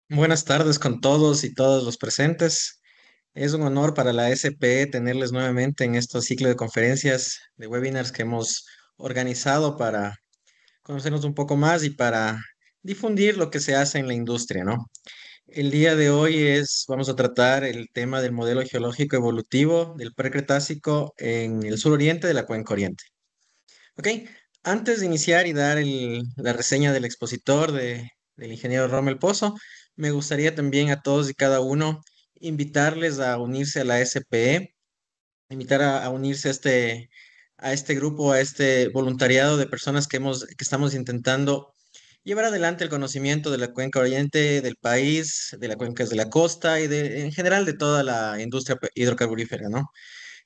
Buenas tardes con todos y todos los presentes. Es un honor para la SPE tenerles nuevamente en este ciclo de conferencias, de webinars que hemos organizado para conocernos un poco más y para difundir lo que se hace en la industria, ¿no? El día de hoy vamos a tratar el tema del modelo geológico evolutivo del Precretácico en el suroriente de la Cuenca Oriente. Ok, antes de iniciar y dar la reseña del expositor del ingeniero Rommel Pozo, me gustaría también a todos y cada uno invitarles a unirse a la SPE, invitar a unirse a este grupo, a este voluntariado de personas que estamos intentando llevar adelante el conocimiento de la cuenca oriente del país, de las cuencas de la costa y en general de toda la industria hidrocarburífera, ¿no?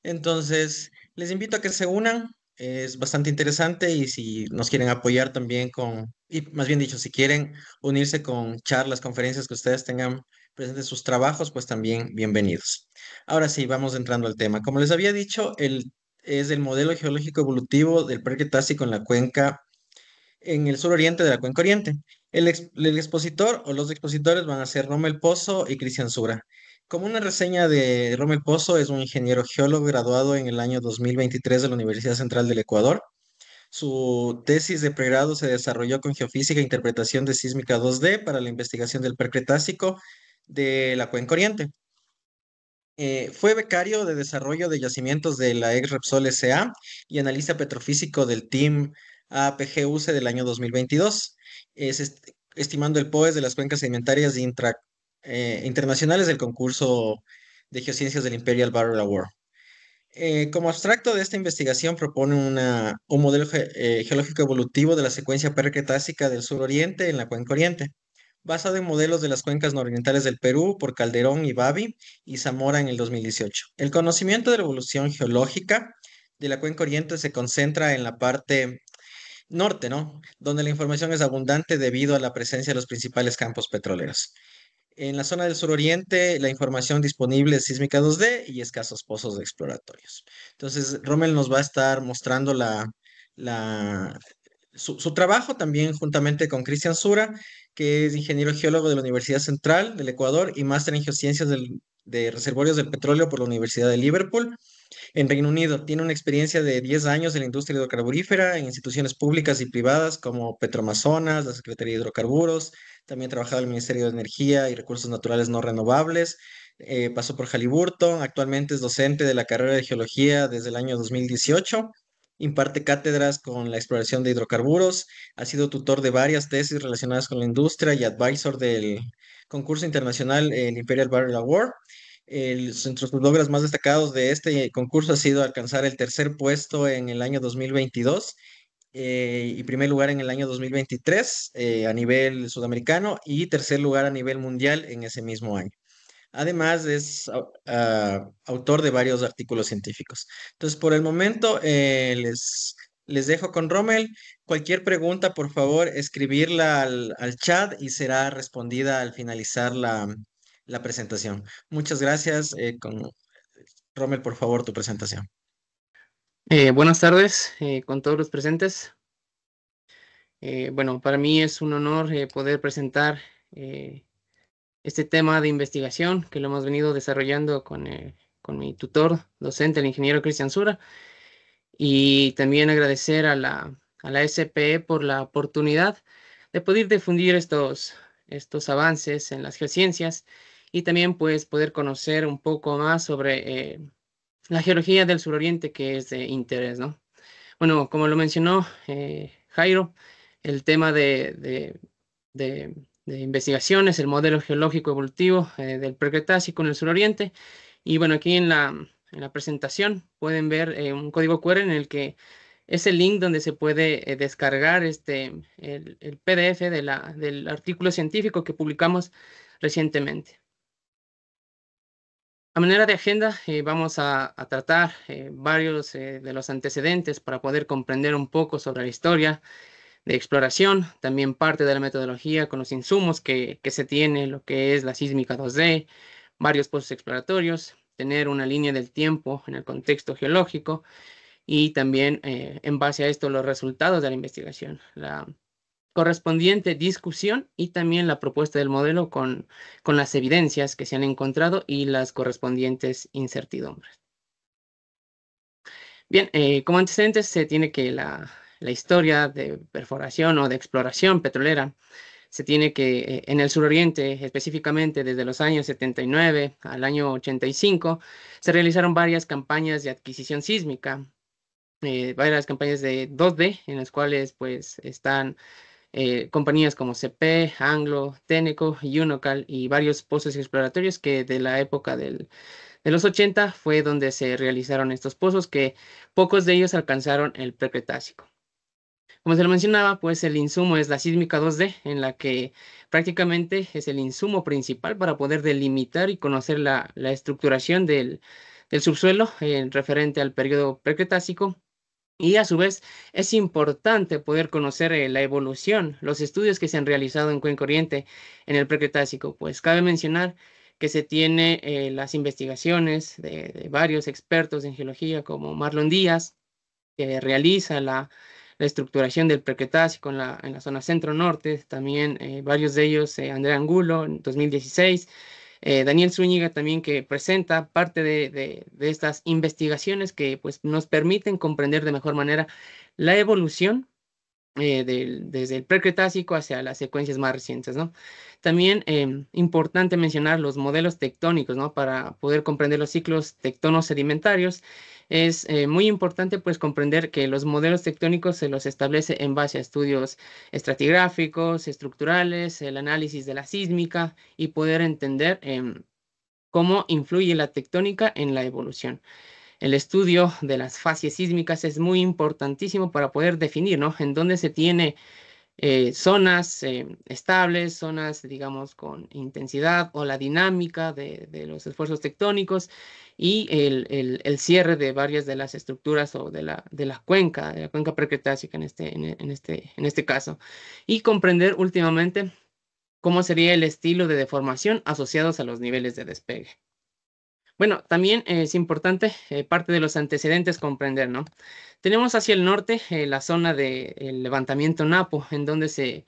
Entonces, les invito a que se unan. Es bastante interesante y si nos quieren apoyar también y más bien dicho, si quieren unirse con charlas, conferencias que ustedes tengan presentes sus trabajos, pues también bienvenidos. Ahora sí, vamos entrando al tema. Como les había dicho, es el modelo geológico evolutivo del Parque Tácico en la cuenca en el suroriente de la Cuenca Oriente. El expositor o los expositores van a ser Rommel Pozo y Cristian Sura. Como una reseña de Rommel Pozo, es un ingeniero geólogo graduado en el año 2023 de la Universidad Central del Ecuador. Su tesis de pregrado se desarrolló con geofísica e interpretación de sísmica 2D para la investigación del Precretácico de la Cuenca Oriente. Fue becario de desarrollo de yacimientos de la ex Repsol S.A. y analista petrofísico del Team APGUC del año 2022, estimando el POES de las cuencas sedimentarias internacionales del concurso de geociencias del Imperial Barrel Award. Como abstracto de esta investigación propone un modelo geológico evolutivo de la secuencia percretácica del suroriente en la cuenca oriente, basado en modelos de las cuencas nororientales del Perú por Calderón y Babi y Zamora en el 2018. El conocimiento de la evolución geológica de la cuenca oriente se concentra en la parte norte, ¿no? Donde la información es abundante debido a la presencia de los principales campos petroleros. En la zona del suroriente, la información disponible es sísmica 2D y escasos pozos exploratorios. Entonces, Rommel nos va a estar mostrando la, su trabajo también juntamente con Cristian Sura, que es ingeniero geólogo de la Universidad Central del Ecuador y máster en geociencias de reservorios del petróleo por la Universidad de Liverpool. En Reino Unido, tiene una experiencia de 10 años en la industria hidrocarburífera, en instituciones públicas y privadas como Petroamazonas, la Secretaría de Hidrocarburos, también ha trabajado en el Ministerio de Energía y Recursos Naturales No Renovables, pasó por Halliburton, actualmente es docente de la carrera de Geología desde el año 2018, imparte cátedras con la exploración de hidrocarburos, ha sido tutor de varias tesis relacionadas con la industria y advisor del concurso internacional el Imperial Barrel Award. Entre sus logros más destacados de este concurso ha sido alcanzar el tercer puesto en el año 2022 y primer lugar en el año 2023 a nivel sudamericano y tercer lugar a nivel mundial en ese mismo año. Además, es autor de varios artículos científicos. Entonces, por el momento, les dejo con Rommel. Cualquier pregunta, por favor, escribirla al chat y será respondida al finalizar la presentación. Muchas gracias. Rommel, por favor, tu presentación. Buenas tardes con todos los presentes. Bueno, para mí es un honor poder presentar eh, este tema de investigación que lo hemos venido desarrollando con mi tutor docente, el ingeniero Cristian Sura, y también agradecer a la SPE por la oportunidad de poder difundir estos avances en las geociencias y también pues poder conocer un poco más sobre la geología del suroriente que es de interés, ¿no? Bueno, como lo mencionó Jairo, el tema de investigación es el modelo geológico evolutivo del Precretácico en el suroriente. Y bueno, aquí en la presentación pueden ver un código QR en el que es el link donde se puede descargar el PDF del artículo científico que publicamos recientemente. A manera de agenda, vamos a tratar varios de los antecedentes para poder comprender un poco sobre la historia de exploración, también parte de la metodología con los insumos que se tiene, lo que es la sísmica 2D, varios pozos exploratorios, tener una línea del tiempo en el contexto geológico y también en base a esto los resultados de la investigación. correspondiente discusión y también la propuesta del modelo con las evidencias que se han encontrado y las correspondientes incertidumbres. Bien, como antecedentes se tiene que la historia de perforación o de exploración petrolera se tiene que en el suroriente, específicamente desde los años 79 al año 85, se realizaron varias campañas de adquisición sísmica, varias campañas de 2D, en las cuales pues están compañías como CP, Anglo, Teneco, Unocal y varios pozos exploratorios que de la época de los 80 fue donde se realizaron estos pozos, que pocos de ellos alcanzaron el Precretácico. Como se lo mencionaba, pues el insumo es la sísmica 2D, en la que prácticamente es el insumo principal para poder delimitar y conocer la estructuración del subsuelo en referente al periodo precretácico. Y a su vez es importante poder conocer la evolución, los estudios que se han realizado en Cuenca Oriente en el Precretácico. Pues cabe mencionar que se tiene las investigaciones de varios expertos en geología como Marlon Díaz, que realiza la estructuración del Precretácico en la zona centro-norte, también varios de ellos, Andrea Angulo en 2016, Daniel Zúñiga también, que presenta parte de estas investigaciones que pues, nos permiten comprender de mejor manera la evolución desde el Precretácico hacia las secuencias más recientes, ¿no? También importante mencionar los modelos tectónicos, ¿no? Para poder comprender los ciclos tectono-sedimentarios. Es muy importante pues comprender que los modelos tectónicos se los establece en base a estudios estratigráficos, estructurales, el análisis de la sísmica y poder entender cómo influye la tectónica en la evolución. El estudio de las fases sísmicas es muy importantísimo para poder definir, ¿no? En dónde se tiene zonas estables, zonas, digamos, con intensidad o la dinámica de los esfuerzos tectónicos y el cierre de varias de las estructuras o de la cuenca precretácica en este caso. Y comprender últimamente cómo sería el estilo de deformación asociados a los niveles de despegue. Bueno, también es importante parte de los antecedentes comprender, ¿no? Tenemos hacia el norte la zona del levantamiento Napo, en donde se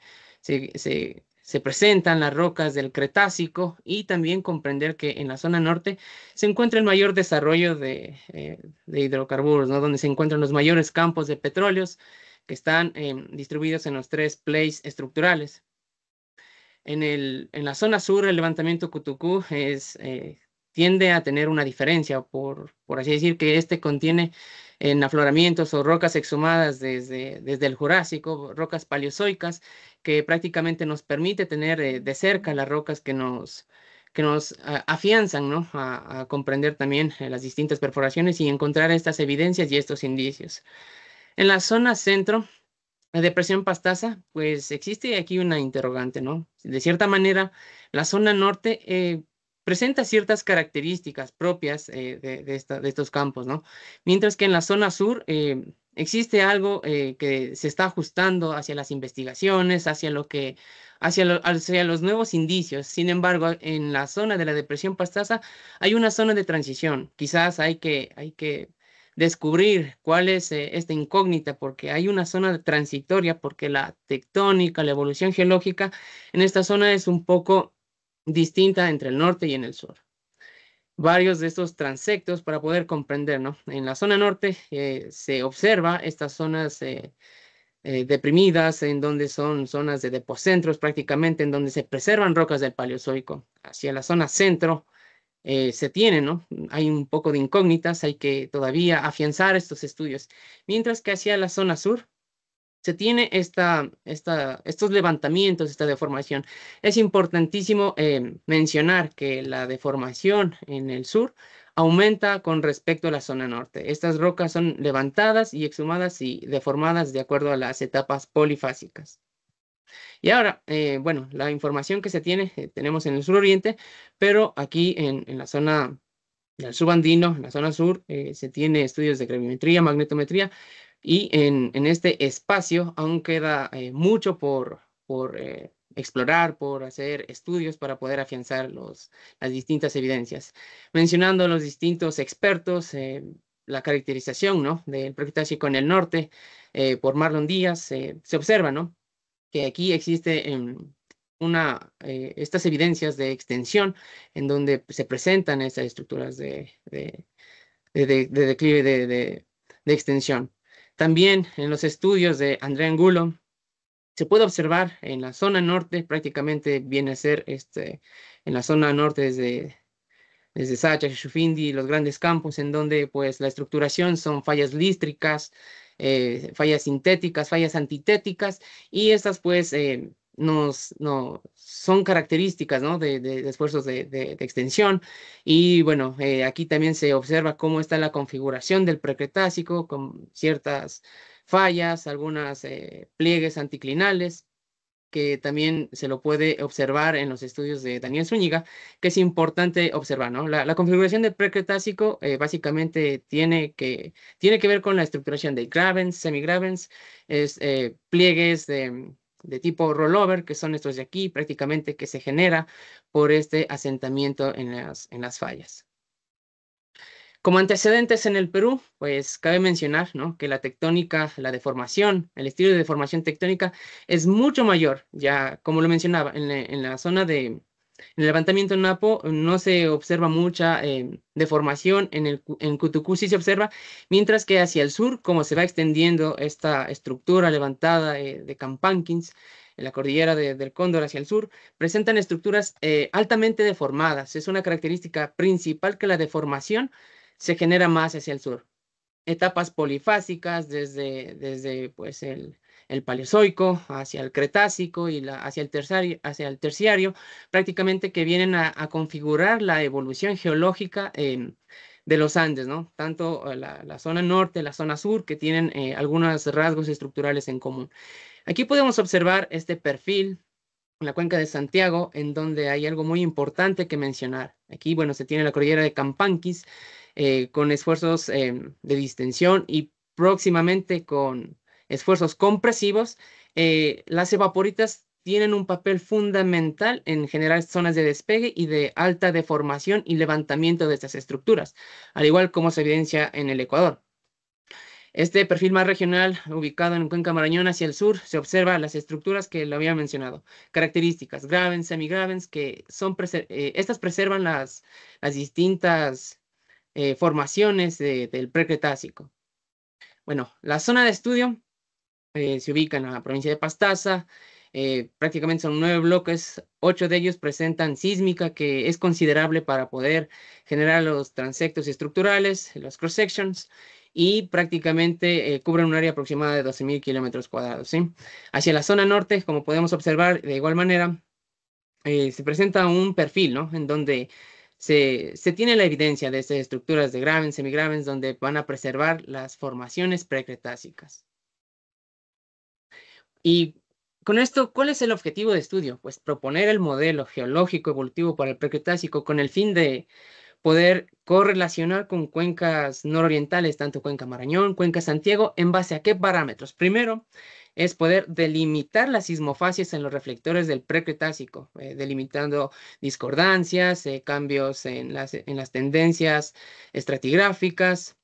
presentan las rocas del Cretácico y también comprender que en la zona norte se encuentra el mayor desarrollo de hidrocarburos, ¿no? Donde se encuentran los mayores campos de petróleos que están distribuidos en los tres plays estructurales. En la zona sur, el levantamiento Cutucú tiende a tener una diferencia, por así decir, que este contiene en afloramientos o rocas exhumadas desde el Jurásico, rocas paleozoicas, que prácticamente nos permite tener de cerca las rocas que nos afianzan, ¿no? A comprender también las distintas perforaciones y encontrar estas evidencias y estos indicios. En la zona centro, la depresión pastaza, pues existe aquí una interrogante, ¿no? De cierta manera, la zona norte presenta ciertas características propias de estos campos, ¿no? Mientras que en la zona sur existe algo que se está ajustando hacia las investigaciones, hacia los nuevos indicios. Sin embargo, en la zona de la depresión pastaza hay una zona de transición. Quizás hay que descubrir cuál es esta incógnita, porque hay una zona transitoria, porque la tectónica, la evolución geológica en esta zona es un poco distinta entre el norte y en el sur. Varios de estos transectos para poder comprender, ¿no? En la zona norte se observa estas zonas deprimidas, en donde son zonas de depocentros prácticamente, en donde se preservan rocas del Paleozoico. Hacia la zona centro, se tiene, ¿no? Hay un poco de incógnitas, hay que todavía afianzar estos estudios. Mientras que hacia la zona sur se tiene estos levantamientos, esta deformación. Es importantísimo mencionar que la deformación en el sur aumenta con respecto a la zona norte. Estas rocas son levantadas y exhumadas y deformadas de acuerdo a las etapas polifásicas. Y ahora, bueno, la información que se tiene, tenemos en el suroriente, pero aquí en la zona del subandino, en la zona sur, se tiene estudios de gravimetría, magnetometría, y en este espacio aún queda mucho por explorar, por hacer estudios para poder afianzar las distintas evidencias. Mencionando a los distintos expertos, la caracterización, ¿no? Del Precretácico en el norte, por Marlon Díaz, se observa, ¿no? que aquí existe estas evidencias de extensión en donde se presentan estas estructuras de declive de extensión. También en los estudios de André Angulo se puede observar en la zona norte, prácticamente viene a ser en la zona norte desde Sacha, Shufindi, los grandes campos, en donde pues la estructuración son fallas lístricas, fallas sintéticas, fallas antitéticas, y estas pues no, son características, ¿no? de esfuerzos de extensión. Y bueno, aquí también se observa cómo está la configuración del precretácico con ciertas fallas, algunas pliegues anticlinales, que también se lo puede observar en los estudios de Daniel Zúñiga, que es importante observar, ¿no? La configuración del precretácico básicamente tiene que ver con la estructuración de grabens, semigravens, pliegues de tipo rollover, que son estos de aquí, prácticamente que se genera por este asentamiento en las fallas. Como antecedentes en el Perú, pues cabe mencionar, ¿no? que la tectónica, la deformación, el estilo de deformación tectónica es mucho mayor. Ya, como lo mencionaba, en la zona en el levantamiento en Napo no se observa mucha deformación, en Cutucú sí se observa, mientras que hacia el sur, como se va extendiendo esta estructura levantada de Campanquins, en la cordillera del Cóndor hacia el sur, presentan estructuras altamente deformadas. Es una característica principal que la deformación se genera más hacia el sur. Etapas polifásicas desde pues, el Paleozoico hacia el Cretácico y hacia el terciario, prácticamente que vienen a configurar la evolución geológica de los Andes, ¿no? Tanto la zona norte, la zona sur, que tienen algunos rasgos estructurales en común. Aquí podemos observar este perfil en la cuenca de Santiago, en donde hay algo muy importante que mencionar. Aquí, bueno, se tiene la cordillera de Campanquis, con esfuerzos de distensión y próximamente con esfuerzos compresivos. Las evaporitas tienen un papel fundamental en generar zonas de despegue y de alta deformación y levantamiento de estas estructuras, al igual como se evidencia en el Ecuador. Este perfil más regional, ubicado en Cuenca Marañón hacia el sur, se observa las estructuras que lo había mencionado. Características, gravens, semigravens, que estas preservan las distintas formaciones del Precretácico. Bueno, la zona de estudio se ubica en la provincia de Pastaza. Prácticamente son 9 bloques, 8 de ellos presentan sísmica que es considerable para poder generar los transectos estructurales, los cross sections, y prácticamente cubren un área aproximada de 12.000 kilómetros cuadrados. ¿Sí? Hacia la zona norte, como podemos observar de igual manera, se presenta un perfil, ¿no? En donde se tiene la evidencia de estas estructuras de gravens, semigravens, donde van a preservar las formaciones precretácicas. Y con esto, ¿cuál es el objetivo de estudio? Pues proponer el modelo geológico evolutivo para el Precretácico con el fin de poder correlacionar con cuencas nororientales, tanto Cuenca Marañón, Cuenca Santiago, ¿en base a qué parámetros? Primero, es poder delimitar las sismofacies en los reflectores del Precretácico, delimitando discordancias, cambios en las tendencias estratigráficas,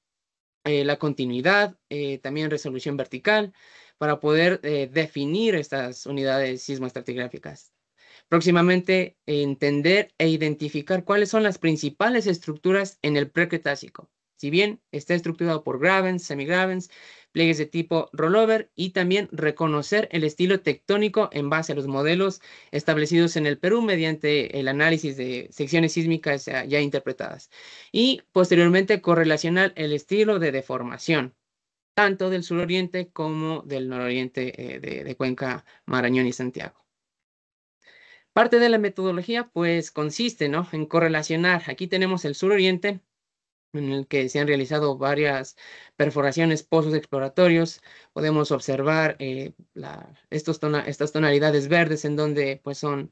la continuidad, también resolución vertical, para poder definir estas unidades sismoestratigráficas. Próximamente, entender e identificar cuáles son las principales estructuras en el Precretácico. Si bien está estructurado por gravens, semigravens, pliegues de tipo rollover, y también reconocer el estilo tectónico en base a los modelos establecidos en el Perú mediante el análisis de secciones sísmicas ya interpretadas. Y posteriormente correlacionar el estilo de deformación, tanto del suroriente como del nororiente de Cuenca, Marañón y Santiago. Parte de la metodología, pues, consiste, ¿no? en correlacionar. Aquí tenemos el suroriente, en el que se han realizado varias perforaciones, pozos exploratorios. Podemos observar estas tonalidades verdes, en donde pues, son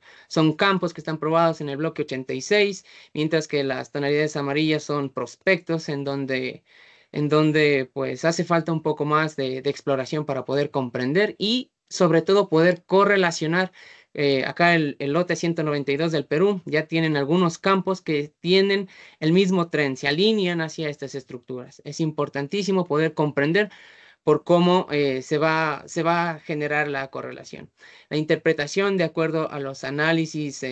campos que están probados en el bloque 86, mientras que las tonalidades amarillas son prospectos, en donde pues, hace falta un poco más de exploración para poder comprender y, sobre todo, poder correlacionar. Acá el lote 192 del Perú ya tienen algunos campos que tienen el mismo tren, se alinean hacia estas estructuras. Es importantísimo poder comprender por cómo se va a generar la correlación. La interpretación de acuerdo a los análisis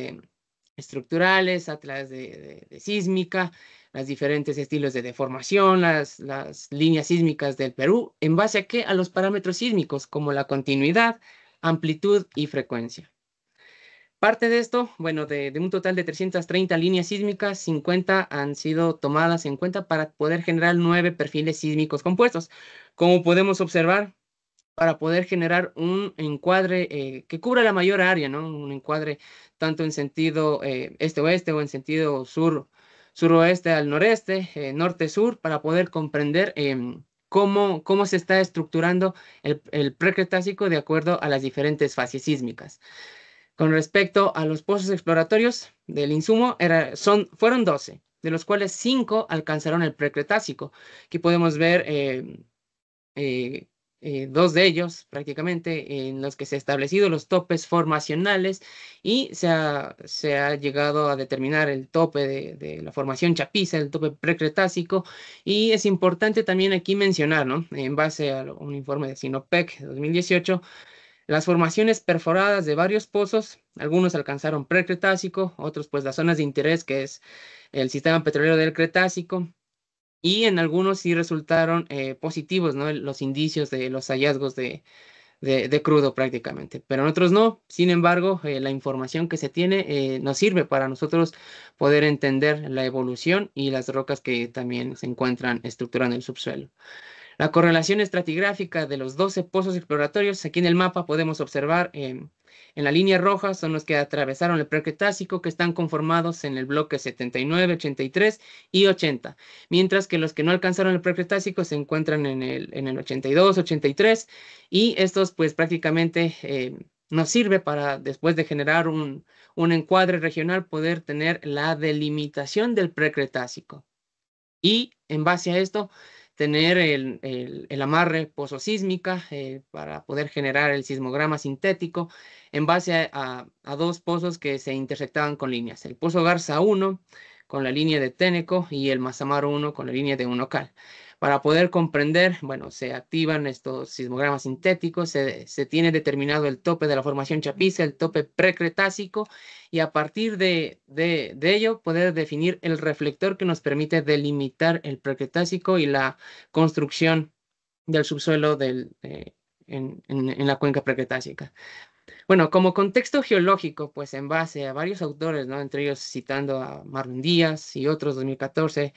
estructurales, a través de sísmica, los diferentes estilos de deformación, las líneas sísmicas del Perú, ¿en base a qué? A los parámetros sísmicos, como la continuidad, amplitud y frecuencia. Parte de esto, bueno, de un total de 330 líneas sísmicas, 50 han sido tomadas en cuenta para poder generar 9 perfiles sísmicos compuestos. Como podemos observar, para poder generar un encuadre que cubra la mayor área, ¿no? Un encuadre tanto en sentido este-oeste o en sentido suroeste al noreste, norte-sur, para poder comprender cómo se está estructurando el precretácico de acuerdo a las diferentes fases sísmicas. Con respecto a los pozos exploratorios del insumo, fueron 12, de los cuales 5 alcanzaron el precretácico. Aquí podemos ver eh, 2 de ellos prácticamente en los que se han establecido los topes formacionales y se ha llegado a determinar el tope de la formación chapiza, el tope precretácico. Y es importante también aquí mencionar, ¿no? En base a un informe de Sinopec de 2018, las formaciones perforadas de varios pozos, algunos alcanzaron precretácico, otros pues las zonas de interés, que es el sistema petrolero del Cretácico, y en algunos sí resultaron positivos, ¿no? Los indicios de los hallazgos de crudo prácticamente, pero en otros no. Sin embargo, la información que se tiene nos sirve para nosotros poder entender la evolución y las rocas que también se encuentran estructurando el subsuelo. La correlación estratigráfica de los 12 pozos exploratorios, aquí en el mapa podemos observar en la línea roja son los que atravesaron el Precretácico, que están conformados en el bloque 79, 83 y 80, mientras que los que no alcanzaron el Precretácico se encuentran en el 82, 83, y estos pues prácticamente nos sirve para, después de generar un encuadre regional, poder tener la delimitación del Precretácico. Y en base a esto, tener el amarre pozosísmica para poder generar el sismograma sintético en base a 2 pozos que se intersectaban con líneas. El pozo Garza 1 con la línea de Téneco y el Mazamar 1 con la línea de Unocal. Para poder comprender, bueno, se activan estos sismogramas sintéticos, se tiene determinado el tope de la formación chapiza, el tope precretácico, y a partir de ello poder definir el reflector que nos permite delimitar el precretácico y la construcción del subsuelo en la cuenca precretácica. Bueno, como contexto geológico, pues en base a varios autores, ¿no? Entre ellos citando a Marlon Díaz y otros, 2014,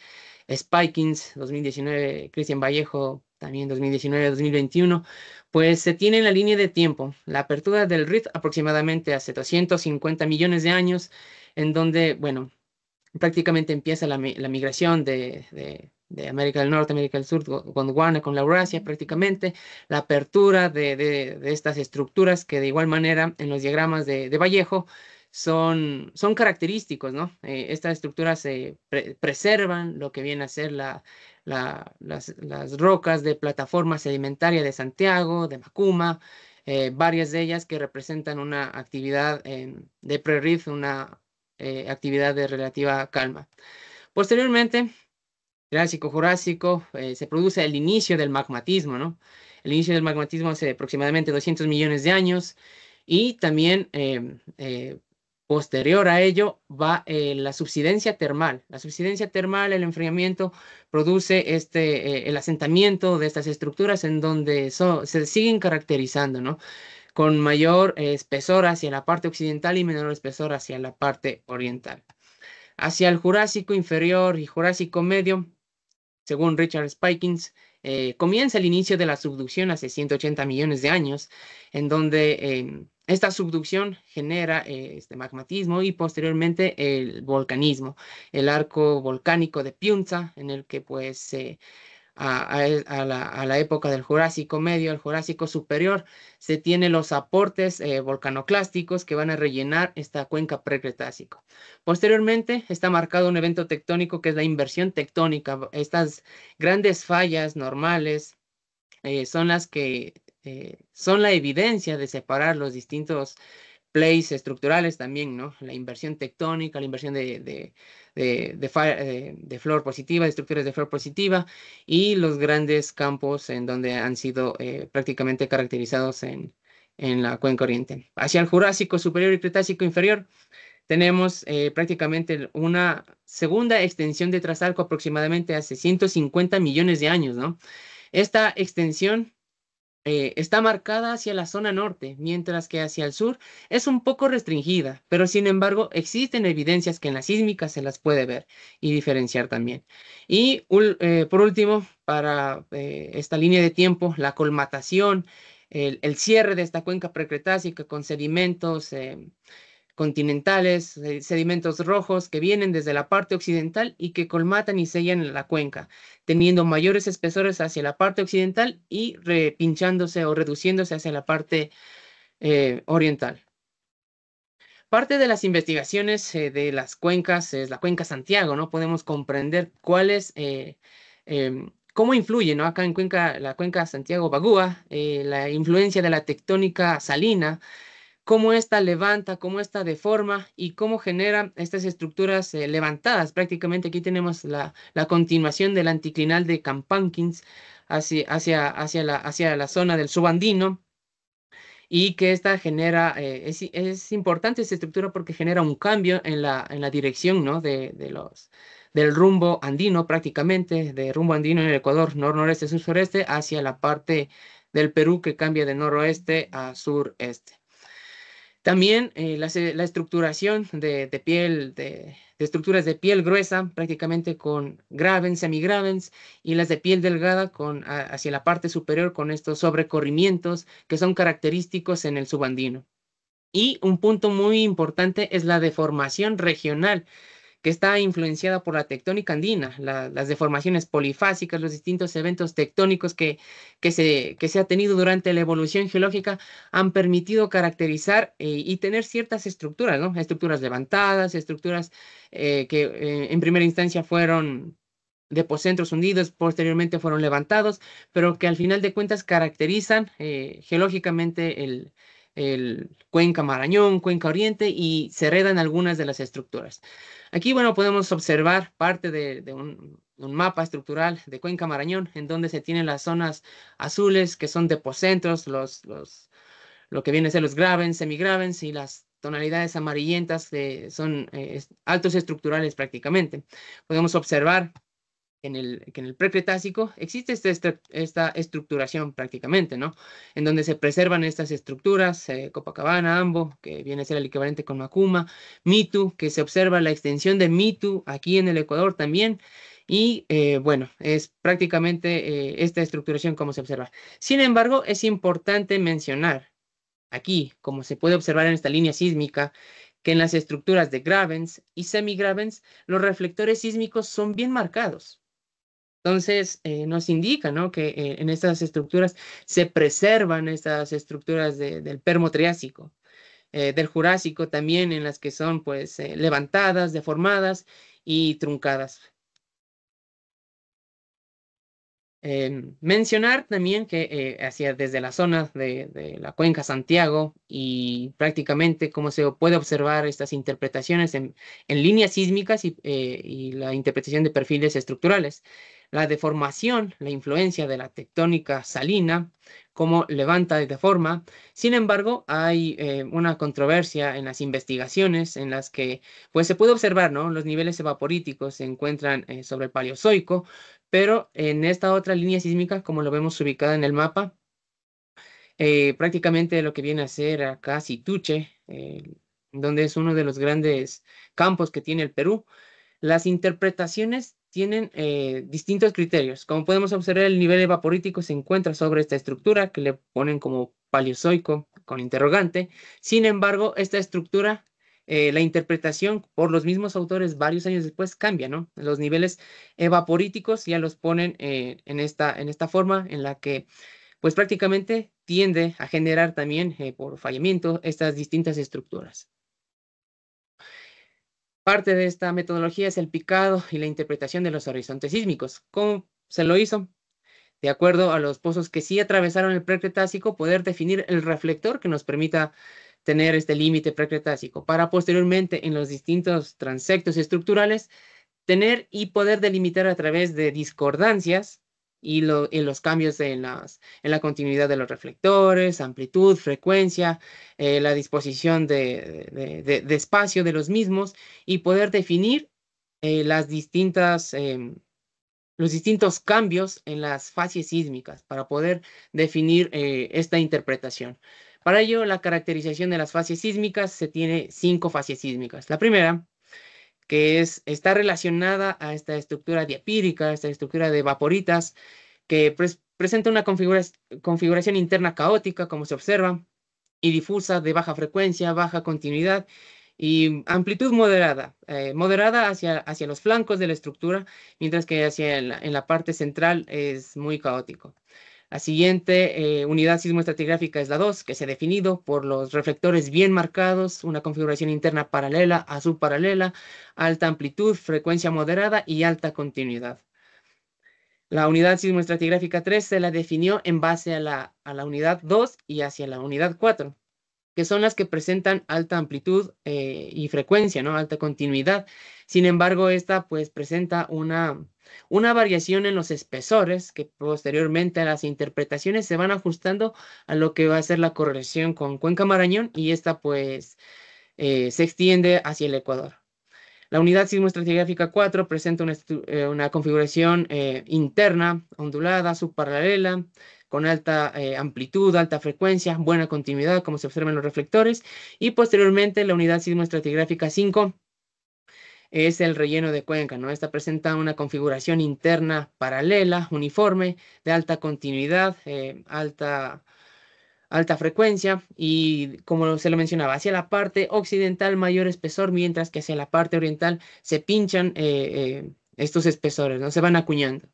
Spikins, 2019, Cristian Vallejo, también 2019-2021, pues se tiene en la línea de tiempo la apertura del RIT aproximadamente hace 250 millones de años, en donde, bueno, prácticamente empieza la migración de América del Norte, América del Sur, Gondwana con la Eurasia prácticamente, la apertura de estas estructuras que de igual manera en los diagramas de Vallejo son característicos, ¿no? Estas estructuras preservan lo que viene a ser las rocas de plataforma sedimentaria de Santiago, de Macuma, varias de ellas que representan una actividad de pre-rift, una actividad de relativa calma. Posteriormente, Jurásico, se produce el inicio del magmatismo, ¿no? El inicio del magmatismo hace aproximadamente 200 millones de años, y también posterior a ello va la subsidencia termal. La subsidencia termal, el enfriamiento, produce el asentamiento de estas estructuras en donde se siguen caracterizando, ¿no? Con mayor espesor hacia la parte occidental y menor espesor hacia la parte oriental. Hacia el Jurásico inferior y Jurásico medio, según Richard Spikins, comienza el inicio de la subducción hace 180 millones de años, en donde esta subducción genera este magmatismo y posteriormente el volcanismo, el arco volcánico de Piunza, en el que pues a la época del Jurásico medio, el Jurásico superior, se tienen los aportes volcanoclásticos que van a rellenar esta cuenca precretácico. Posteriormente está marcado un evento tectónico que es la inversión tectónica. Estas grandes fallas normales son las que son la evidencia de separar los distintos plays estructurales también, ¿no? La inversión tectónica, la inversión de flor positiva, de estructuras de flor positiva, y los grandes campos en donde han sido prácticamente caracterizados en la cuenca oriente. Hacia el Jurásico superior y Cretácico inferior, tenemos prácticamente una segunda extensión de Trasalco aproximadamente hace 150 millones de años, ¿no? Esta extensión está marcada hacia la zona norte, mientras que hacia el sur es un poco restringida, pero sin embargo existen evidencias que en la sísmica se las puede ver y diferenciar también. Y por último, para esta línea de tiempo, la colmatación, el cierre de esta cuenca precretácica con sedimentos continentales, sedimentos rojos que vienen desde la parte occidental y que colmatan y sellan la cuenca, teniendo mayores espesores hacia la parte occidental y repinchándose o reduciéndose hacia la parte oriental. Parte de las investigaciones de las cuencas es la cuenca Santiago, ¿no? Podemos comprender cuáles, cómo influye, ¿no? Acá en la cuenca Santiago-Bagua, la influencia de la tectónica salina, cómo ésta levanta, cómo ésta deforma y cómo genera estas estructuras levantadas. Prácticamente aquí tenemos la continuación del anticlinal de Campanquins hacia la zona del subandino, y que esta genera, es importante esta estructura porque genera un cambio en la dirección, ¿no? Del rumbo andino prácticamente, de rumbo andino en el Ecuador, nor-noreste, sur-sureste, hacia la parte del Perú que cambia de noroeste a sureste. También la estructuración de piel, de estructuras de piel gruesa, prácticamente con grabens, semigravens, y las de piel delgada hacia la parte superior con estos sobrecorrimientos que son característicos en el subandino. Y un punto muy importante es la deformación regional, que está influenciada por la tectónica andina, las deformaciones polifásicas, los distintos eventos tectónicos que se ha tenido durante la evolución geológica han permitido caracterizar y tener ciertas estructuras, ¿no? Estructuras levantadas, estructuras que en primera instancia fueron depocentros hundidos, posteriormente fueron levantados, pero que al final de cuentas caracterizan geológicamente el Cuenca Marañón, Cuenca Oriente, y se heredan algunas de las estructuras. Aquí, bueno, podemos observar parte de un mapa estructural de Cuenca Marañón, en donde se tienen las zonas azules, que son depocentros, lo que viene a ser los gravens, semigravens, y las tonalidades amarillentas son altos estructurales prácticamente. Podemos observar que en el precretácico existe esta estructuración prácticamente, ¿no? En donde se preservan estas estructuras, Copacabana, Ambo, que viene a ser el equivalente con Macuma, Mitu, que se observa la extensión de Mitu aquí en el Ecuador también, y bueno, es prácticamente esta estructuración como se observa. Sin embargo, es importante mencionar aquí, como se puede observar en esta línea sísmica, que en las estructuras de gravens y semigravens, los reflectores sísmicos son bien marcados. Entonces, nos indica, ¿no? Que en estas estructuras se preservan estas estructuras del Permo-Triásico, del Jurásico también, en las que son pues levantadas, deformadas y truncadas. Mencionar también que desde la zona de la Cuenca Santiago y prácticamente cómo se puede observar estas interpretaciones en líneas sísmicas y la interpretación de perfiles estructurales. La deformación, la influencia de la tectónica salina, cómo levanta y deforma. Sin embargo, hay una controversia en las investigaciones en las que pues, se puede observar, ¿no? Los niveles evaporíticos se encuentran sobre el Paleozoico, pero en esta otra línea sísmica, como lo vemos ubicada en el mapa, prácticamente lo que viene a ser acá Situche, donde es uno de los grandes campos que tiene el Perú, las interpretaciones tienen distintos criterios. Como podemos observar, el nivel evaporítico se encuentra sobre esta estructura que le ponen como paleozoico con interrogante. Sin embargo, esta estructura, la interpretación por los mismos autores varios años después cambia, ¿no? Los niveles evaporíticos ya los ponen en esta forma en la que pues prácticamente tiende a generar también por fallamiento estas distintas estructuras. Parte de esta metodología es el picado y la interpretación de los horizontes sísmicos. ¿Cómo se lo hizo? De acuerdo a los pozos que sí atravesaron el Precretácico, poder definir el reflector que nos permita tener este límite precretácico, para posteriormente en los distintos transectos estructurales tener y poder delimitar a través de discordancias y los cambios en la continuidad de los reflectores, amplitud, frecuencia, la disposición de espacio de los mismos y poder definir las los distintos cambios en las fases sísmicas para poder definir esta interpretación. Para ello, la caracterización de las fases sísmicas se tiene 5 fases sísmicas. La primera, que está relacionada a esta estructura diapírica, esta estructura de vaporitas, que presenta una configuración interna caótica, como se observa, y difusa de baja frecuencia, baja continuidad y amplitud moderada, moderada hacia los flancos de la estructura, mientras que en la parte central es muy caótico. La siguiente unidad sismoestratigráfica es la 2, que se ha definido por los reflectores bien marcados, una configuración interna paralela a subparalela, alta amplitud, frecuencia moderada y alta continuidad. La unidad sismoestratigráfica 3 se la definió en base a la unidad 2 y hacia la unidad 4, que son las que presentan alta amplitud y frecuencia, ¿no? Alta continuidad. Sin embargo, esta pues presenta una variación en los espesores que posteriormente a las interpretaciones se van ajustando a lo que va a ser la correlación con Cuenca Marañón y esta pues se extiende hacia el Ecuador. La unidad sismoestratigráfica 4 presenta una configuración interna, ondulada, subparalela, con alta amplitud, alta frecuencia, buena continuidad, como se observa en los reflectores. Y posteriormente la unidad sismoestratigráfica 5 es el relleno de Cuenca, ¿no? Esta presenta una configuración interna paralela, uniforme, de alta continuidad, alta frecuencia y como se lo mencionaba, hacia la parte occidental mayor espesor, mientras que hacia la parte oriental se pinchan estos espesores, ¿no? Se van acuñando.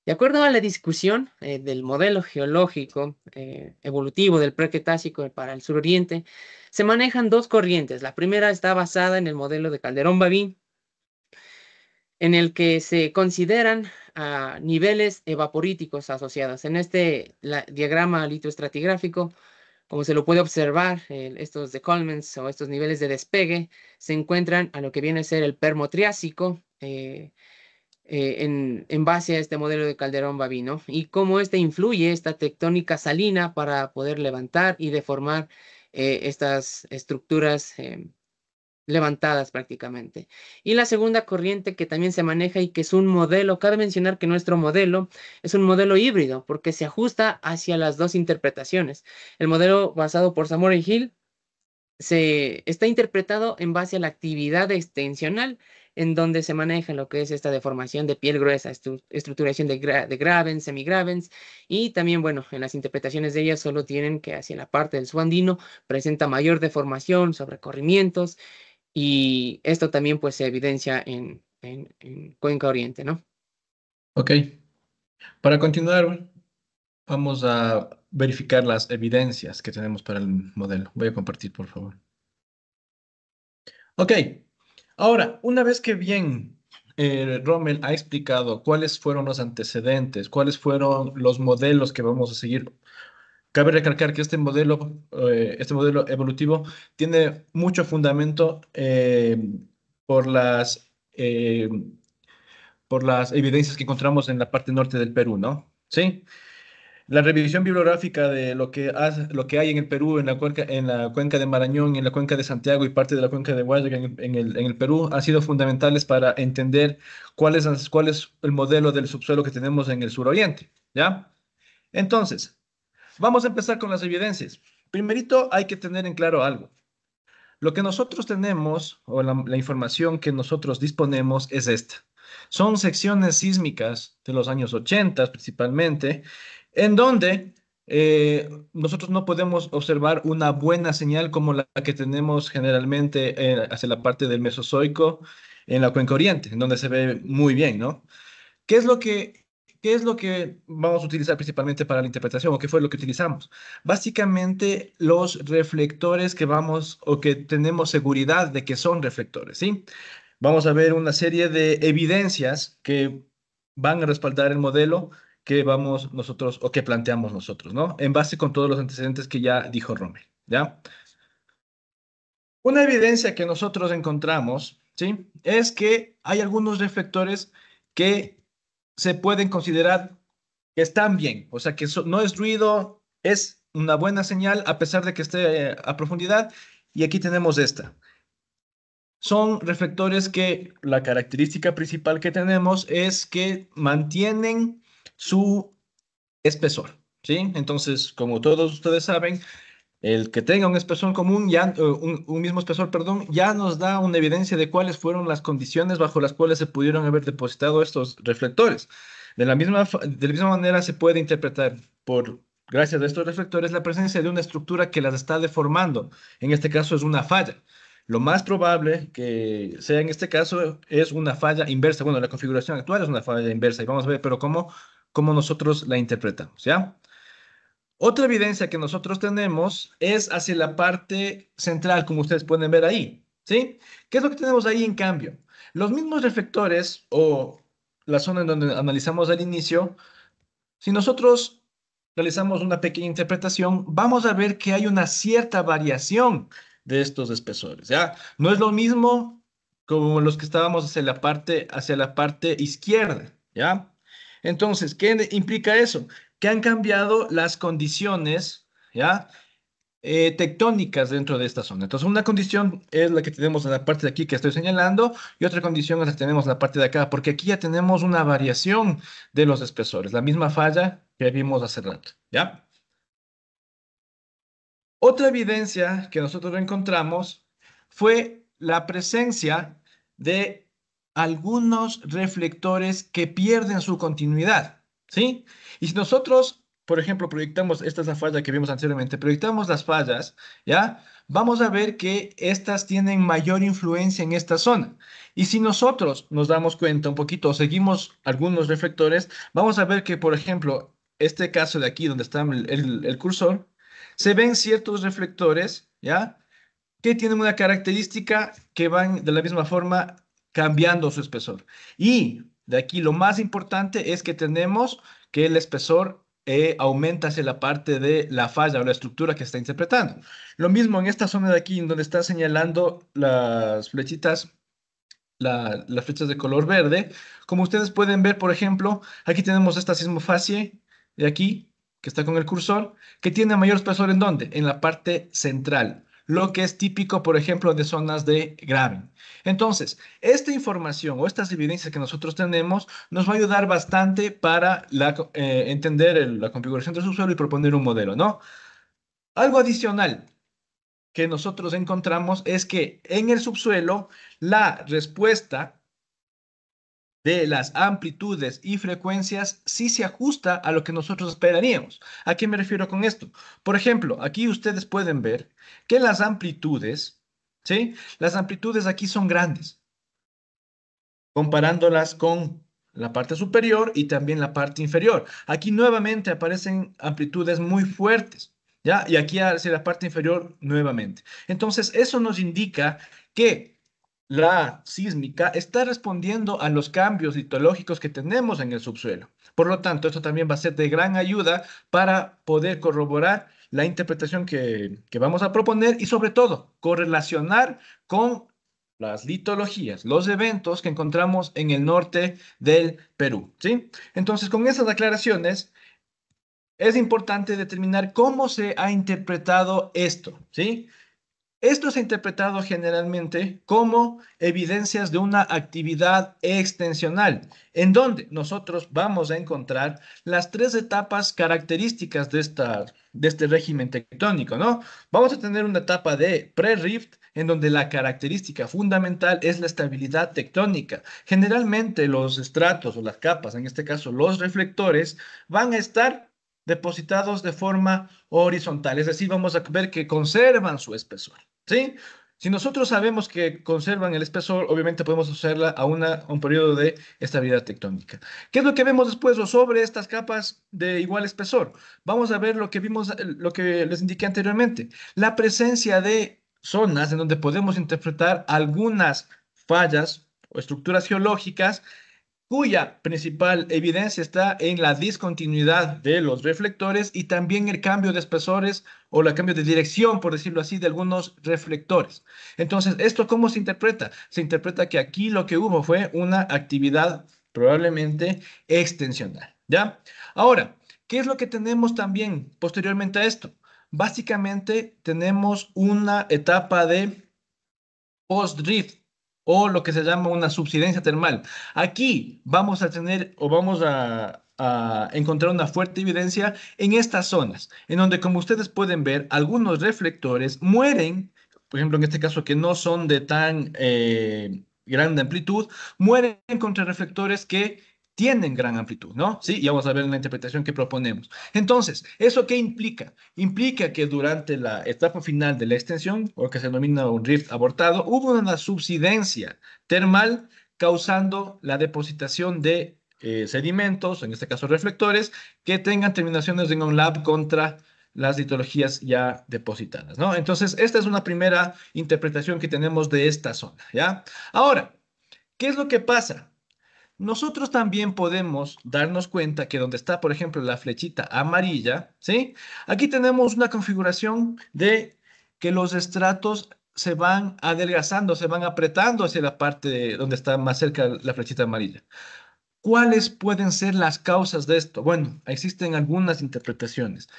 De acuerdo a la discusión del modelo geológico evolutivo del Precretácico para el suroriente, se manejan dos corrientes. La primera está basada en el modelo de Calderón-Babin, en el que se consideran niveles evaporíticos asociados. En este diagrama litoestratigráfico, como se lo puede observar, estos decolments o estos niveles de despegue se encuentran a lo que viene a ser el Permo-Triásico en base a este modelo de Calderón-Babin, ¿no? Y cómo este influye esta tectónica salina para poder levantar y deformar estas estructuras levantadas prácticamente. Y la segunda corriente que también se maneja y que es un modelo, cabe mencionar que nuestro modelo es un modelo híbrido porque se ajusta hacia las dos interpretaciones. El modelo basado por Zamora y Hill está interpretado en base a la actividad extensional en donde se maneja lo que es esta deformación de piel gruesa, estructuración de gravens, semigravens, y también, bueno, en las interpretaciones de ellas solo tienen que hacia la parte del subandino presenta mayor deformación sobre corrimientos, y esto también pues se evidencia en Cuenca Oriente, ¿no? Ok, para continuar, vamos a verificar las evidencias que tenemos para el modelo. Voy a compartir, por favor. Ok, ahora, una vez que bien Rommel ha explicado cuáles fueron los antecedentes, cuáles fueron los modelos que vamos a seguir, cabe recalcar que este modelo evolutivo tiene mucho fundamento eh, por las evidencias que encontramos en la parte norte del Perú, ¿no? Sí. La revisión bibliográfica de lo que hay en el Perú, en la cuenca de Marañón, en la cuenca de Santiago y parte de la cuenca de Guayaga en el Perú han sido fundamentales para entender cuál es el modelo del subsuelo que tenemos en el suroriente, ¿ya? Entonces, vamos a empezar con las evidencias. Primerito hay que tener en claro algo. Lo que nosotros tenemos, o la información que nosotros disponemos es esta. Son secciones sísmicas de los años 80 principalmente, en donde nosotros no podemos observar una buena señal como la que tenemos generalmente hacia la parte del Mesozoico en la cuenca oriente, en donde se ve muy bien, ¿no? ¿Qué es lo que, ¿Qué es lo que vamos a utilizar principalmente para la interpretación o qué fue lo que utilizamos? Básicamente los reflectores que vamos o que tenemos seguridad de que son reflectores, ¿sí? Vamos a ver una serie de evidencias que van a respaldar el modelo que vamos nosotros o que planteamos nosotros, ¿no? En base con todos los antecedentes que ya dijo Rommel, ¿ya? Una evidencia que nosotros encontramos, ¿sí? Es que hay algunos reflectores que se pueden considerar que están bien, o sea, que no es ruido, es una buena señal a pesar de que esté a profundidad. Y aquí tenemos esta. Son reflectores que la característica principal que tenemos es que mantienen su espesor, ¿sí? Entonces, como todos ustedes saben, el que tenga un espesor común, ya, un mismo espesor, perdón, ya nos da una evidencia de cuáles fueron las condiciones bajo las cuales se pudieron haber depositado estos reflectores. De la misma manera se puede interpretar gracias a estos reflectores, la presencia de una estructura que las está deformando. En este caso es una falla. Lo más probable que sea en este caso es una falla inversa. Bueno, la configuración actual es una falla inversa y vamos a ver, pero cómo nosotros la interpretamos, ¿ya? Otra evidencia que nosotros tenemos es hacia la parte central, como ustedes pueden ver ahí, ¿sí? ¿Qué es lo que tenemos ahí en cambio? Los mismos reflectores o la zona en donde analizamos al inicio, si nosotros realizamos una pequeña interpretación, vamos a ver que hay una cierta variación de estos espesores, ¿ya? No es lo mismo como los que estábamos hacia la parte izquierda, ¿ya? Entonces, ¿qué implica eso? Que han cambiado las condiciones, ¿ya? Tectónicas dentro de esta zona. Entonces, una condición es la que tenemos en la parte de aquí que estoy señalando y otra condición es la que tenemos en la parte de acá, porque aquí ya tenemos una variación de los espesores, la misma falla que vimos hace rato, ¿ya? Otra evidencia que nosotros encontramos fue la presencia de algunos reflectores que pierden su continuidad, ¿sí? Y si nosotros, por ejemplo, proyectamos, esta es la falla que vimos anteriormente, proyectamos las fallas, ¿ya? Vamos a ver que estas tienen mayor influencia en esta zona. Y si nosotros nos damos cuenta un poquito, o seguimos algunos reflectores, vamos a ver que, por ejemplo, este caso de aquí donde está el cursor, se ven ciertos reflectores, ¿ya? Que tienen una característica que van de la misma forma cambiando su espesor. Y de aquí lo más importante es que tenemos que el espesor aumenta hacia la parte de la falla o la estructura que está interpretando. Lo mismo en esta zona de aquí, en donde está señalando las flechitas, las flechas de color verde. Como ustedes pueden ver, por ejemplo, aquí tenemos esta sismofacie de aquí, que está con el cursor, que tiene mayor espesor ¿en dónde? En la parte central, lo que es típico, por ejemplo, de zonas de Graben. Entonces, esta información o estas evidencias que nosotros tenemos nos va a ayudar bastante para entender la configuración del subsuelo y proponer un modelo, ¿no? Algo adicional que nosotros encontramos es que en el subsuelo la respuesta de las amplitudes y frecuencias sí se ajusta a lo que nosotros esperaríamos. ¿A qué me refiero con esto? Por ejemplo, aquí ustedes pueden ver que las amplitudes, ¿sí? Las amplitudes aquí son grandes, comparándolas con la parte superior y también la parte inferior. Aquí nuevamente aparecen amplitudes muy fuertes, ¿ya? Y aquí hacia la parte inferior nuevamente. Entonces, eso nos indica que la sísmica está respondiendo a los cambios litológicos que tenemos en el subsuelo. Por lo tanto, esto también va a ser de gran ayuda para poder corroborar la interpretación que vamos a proponer y sobre todo correlacionar con las litologías, los eventos que encontramos en el norte del Perú, ¿sí? Entonces, con esas aclaraciones, es importante determinar cómo se ha interpretado esto, ¿sí? Esto se ha interpretado generalmente como evidencias de una actividad extensional, en donde nosotros vamos a encontrar las tres etapas características de este régimen tectónico, ¿no? Vamos a tener una etapa de pre-rift, en donde la característica fundamental es la estabilidad tectónica. Generalmente los estratos o las capas, en este caso los reflectores, van a estar depositados de forma horizontal, es decir, vamos a ver que conservan su espesor. ¿Sí? Si nosotros sabemos que conservan el espesor, obviamente podemos asociarla a un periodo de estabilidad tectónica. ¿Qué es lo que vemos después o sobre estas capas de igual espesor? Vamos a ver lo que vimos, lo que les indiqué anteriormente, la presencia de zonas en donde podemos interpretar algunas fallas o estructuras geológicas cuya principal evidencia está en la discontinuidad de los reflectores y también el cambio de espesores o el cambio de dirección, por decirlo así, de algunos reflectores. Entonces, ¿esto cómo se interpreta? Se interpreta que aquí lo que hubo fue una actividad probablemente extensional, ¿ya? Ahora, ¿qué es lo que tenemos también posteriormente a esto? Básicamente tenemos una etapa de post-drift o lo que se llama una subsidencia termal. Aquí vamos a tener o vamos a encontrar una fuerte evidencia en estas zonas, en donde, como ustedes pueden ver, algunos reflectores mueren, por ejemplo, en este caso que no son de tan grande amplitud, mueren contra reflectores que tienen gran amplitud, ¿no? Sí, y vamos a ver la interpretación que proponemos. Entonces, ¿eso qué implica? Implica que durante la etapa final de la extensión, o que se denomina un drift abortado, hubo una subsidencia termal causando la depositación de sedimentos, en este caso reflectores, que tengan terminaciones en un lab contra las litologías ya depositadas, ¿no? Entonces, esta es una primera interpretación que tenemos de esta zona, ¿ya? Ahora, ¿qué es lo que pasa? Nosotros también podemos darnos cuenta que donde está, por ejemplo, la flechita amarilla, ¿sí? Aquí tenemos una configuración de que los estratos se van adelgazando, se van apretando hacia la parte donde está más cerca la flechita amarilla. ¿Cuáles pueden ser las causas de esto? Bueno, existen algunas interpretaciones.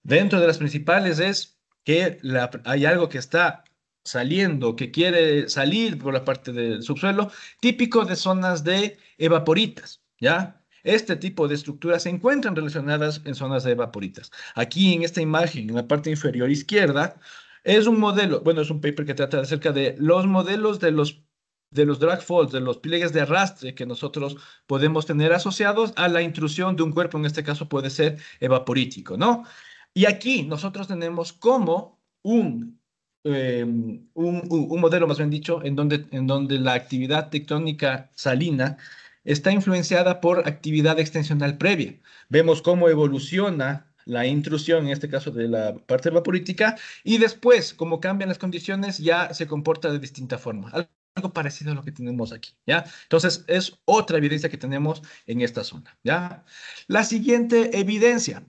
Dentro de las principales es que hay algo que está saliendo, que quiere salir por la parte del subsuelo, típico de zonas de evaporitas, ¿ya? Este tipo de estructuras se encuentran relacionadas en zonas de evaporitas. Aquí en esta imagen, en la parte inferior izquierda, es un modelo, bueno, es un paper que trata acerca de los modelos de los drag faults, de los pliegues de arrastre que nosotros podemos tener asociados a la intrusión de un cuerpo, en este caso puede ser evaporítico, ¿no? Y aquí nosotros tenemos como un modelo, más bien dicho, en donde la actividad tectónica salina está influenciada por actividad extensional previa. Vemos cómo evoluciona la intrusión, en este caso de la parte vaporítica, y después, como cambian las condiciones, ya se comporta de distinta forma. Algo parecido a lo que tenemos aquí, ¿ya? Entonces, es otra evidencia que tenemos en esta zona, ¿ya? La siguiente evidencia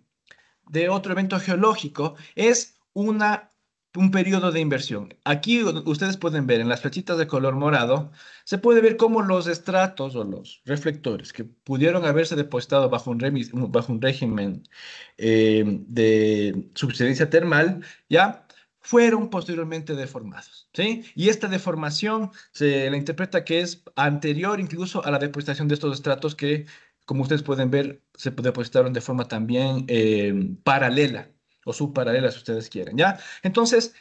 de otro evento geológico es un periodo de inversión. Aquí ustedes pueden ver en las flechitas de color morado, se puede ver cómo los estratos o los reflectores que pudieron haberse depositado bajo un régimen de subsidencia termal, ya fueron posteriormente deformados, ¿sí? Y esta deformación se la interpreta que es anterior incluso a la depositación de estos estratos que, como ustedes pueden ver, se depositaron de forma también paralela o subparalela, si ustedes quieren, ¿ya? Entonces,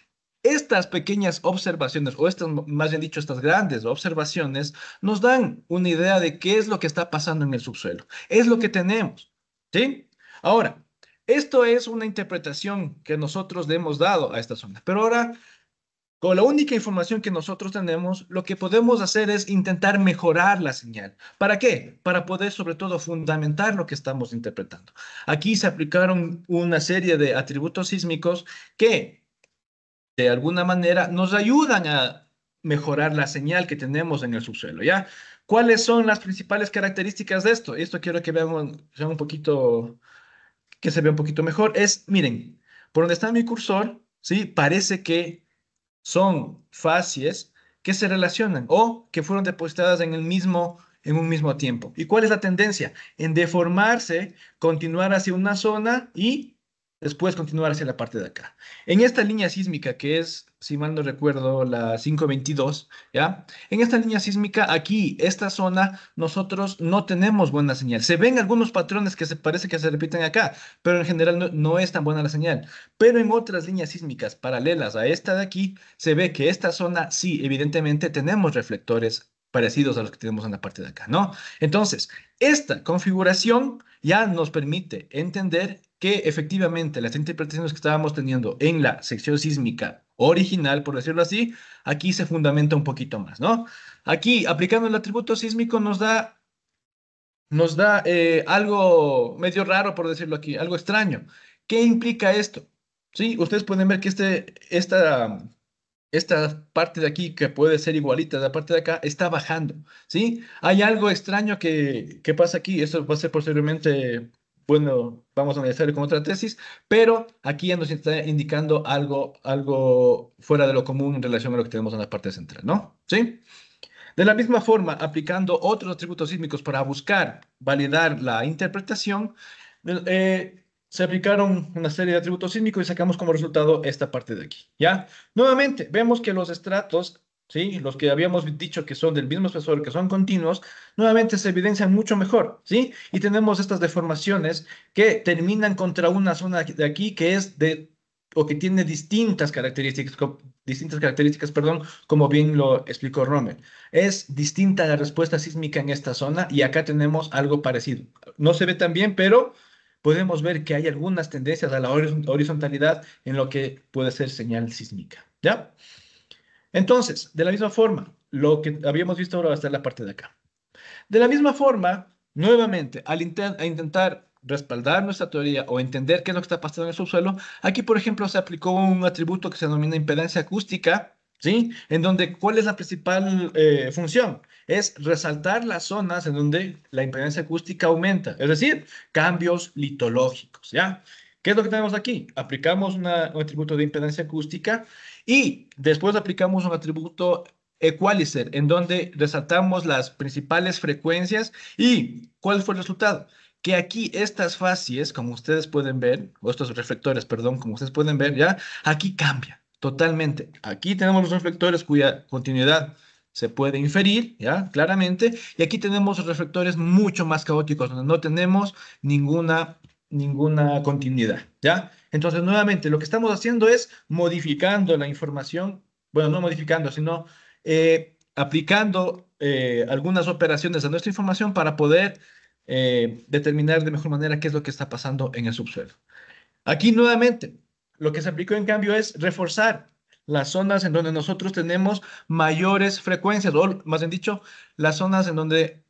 estas pequeñas observaciones, o estas, más bien dicho, estas grandes observaciones, nos dan una idea de qué es lo que está pasando en el subsuelo. Es lo que tenemos, ¿sí? Ahora, esto es una interpretación que nosotros le hemos dado a esta zona, pero ahora con la única información que nosotros tenemos, lo que podemos hacer es intentar mejorar la señal. ¿Para qué? Para poder, sobre todo, fundamentar lo que estamos interpretando. Aquí se aplicaron una serie de atributos sísmicos que, de alguna manera, nos ayudan a mejorar la señal que tenemos en el subsuelo, ¿ya? ¿Cuáles son las principales características de esto? Esto quiero que vean un poquito, que se vea un poquito mejor. Miren, por donde está mi cursor, ¿sí? Parece que son facies que se relacionan o que fueron depositadas en un mismo tiempo. ¿Y cuál es la tendencia? En deformarse, continuar hacia una zona y después continuar hacia la parte de acá. En esta línea sísmica que es, si mal no recuerdo, la 522, ¿ya? En esta línea sísmica, aquí, esta zona, nosotros no tenemos buena señal. Se ven algunos patrones que se parece que se repiten acá, pero en general no es tan buena la señal. Pero en otras líneas sísmicas paralelas a esta de aquí, se ve que esta zona sí, evidentemente tenemos reflectores parecidos a los que tenemos en la parte de acá, ¿no? Entonces, esta configuración ya nos permite entender que efectivamente las interpretaciones que estábamos teniendo en la sección sísmica original, por decirlo así, aquí se fundamenta un poquito más, ¿no? Aquí, aplicando el atributo sísmico, nos da algo medio raro, por decirlo aquí, algo extraño. ¿Qué implica esto? Sí, ustedes pueden ver que esta esta parte de aquí, que puede ser igualita a la parte de acá, está bajando, ¿sí? Hay algo extraño que pasa aquí. Esto va a ser posteriormente, bueno, vamos a analizarlo con otra tesis, pero aquí ya nos está indicando algo fuera de lo común en relación a lo que tenemos en la parte central, ¿no? ¿Sí? De la misma forma, aplicando otros atributos sísmicos para buscar validar la interpretación, se aplicaron una serie de atributos sísmicos y sacamos como resultado esta parte de aquí, ¿ya? Nuevamente, vemos que los estratos, ¿sí? Los que habíamos dicho que son del mismo espesor, que son continuos, nuevamente se evidencian mucho mejor, ¿sí? Y tenemos estas deformaciones que terminan contra una zona de aquí que es de o que tiene distintas características, perdón, como bien lo explicó Rommel. Es distinta la respuesta sísmica en esta zona y acá tenemos algo parecido. No se ve tan bien, pero podemos ver que hay algunas tendencias a la horizontalidad en lo que puede ser señal sísmica. ¿Ya? Entonces, de la misma forma, lo que habíamos visto ahora va a estar la parte de acá. De la misma forma, nuevamente, a intentar respaldar nuestra teoría o entender qué es lo que está pasando en el subsuelo, aquí, por ejemplo, se aplicó un atributo que se denomina impedancia acústica, ¿sí? En donde, ¿cuál es la principal función? Es resaltar las zonas en donde la impedancia acústica aumenta, es decir, cambios litológicos, ¿ya? ¿Qué es lo que tenemos aquí? Aplicamos un atributo de impedancia acústica y después aplicamos un atributo equalizer, en donde resaltamos las principales frecuencias. ¿Y cuál fue el resultado? Que aquí estas facies, como ustedes pueden ver, o estos reflectores, perdón, como ustedes pueden ver, ya, aquí cambia totalmente. Aquí tenemos los reflectores cuya continuidad se puede inferir, ya, claramente, y aquí tenemos los reflectores mucho más caóticos, donde no tenemos ninguna continuidad, ¿ya? Entonces, nuevamente, lo que estamos haciendo es modificando la información, bueno, no modificando, sino aplicando algunas operaciones a nuestra información para poder determinar de mejor manera qué es lo que está pasando en el subsuelo. Aquí nuevamente, lo que se aplicó en cambio es reforzar las zonas en donde nosotros tenemos mayores frecuencias, o más bien dicho, las zonas en donde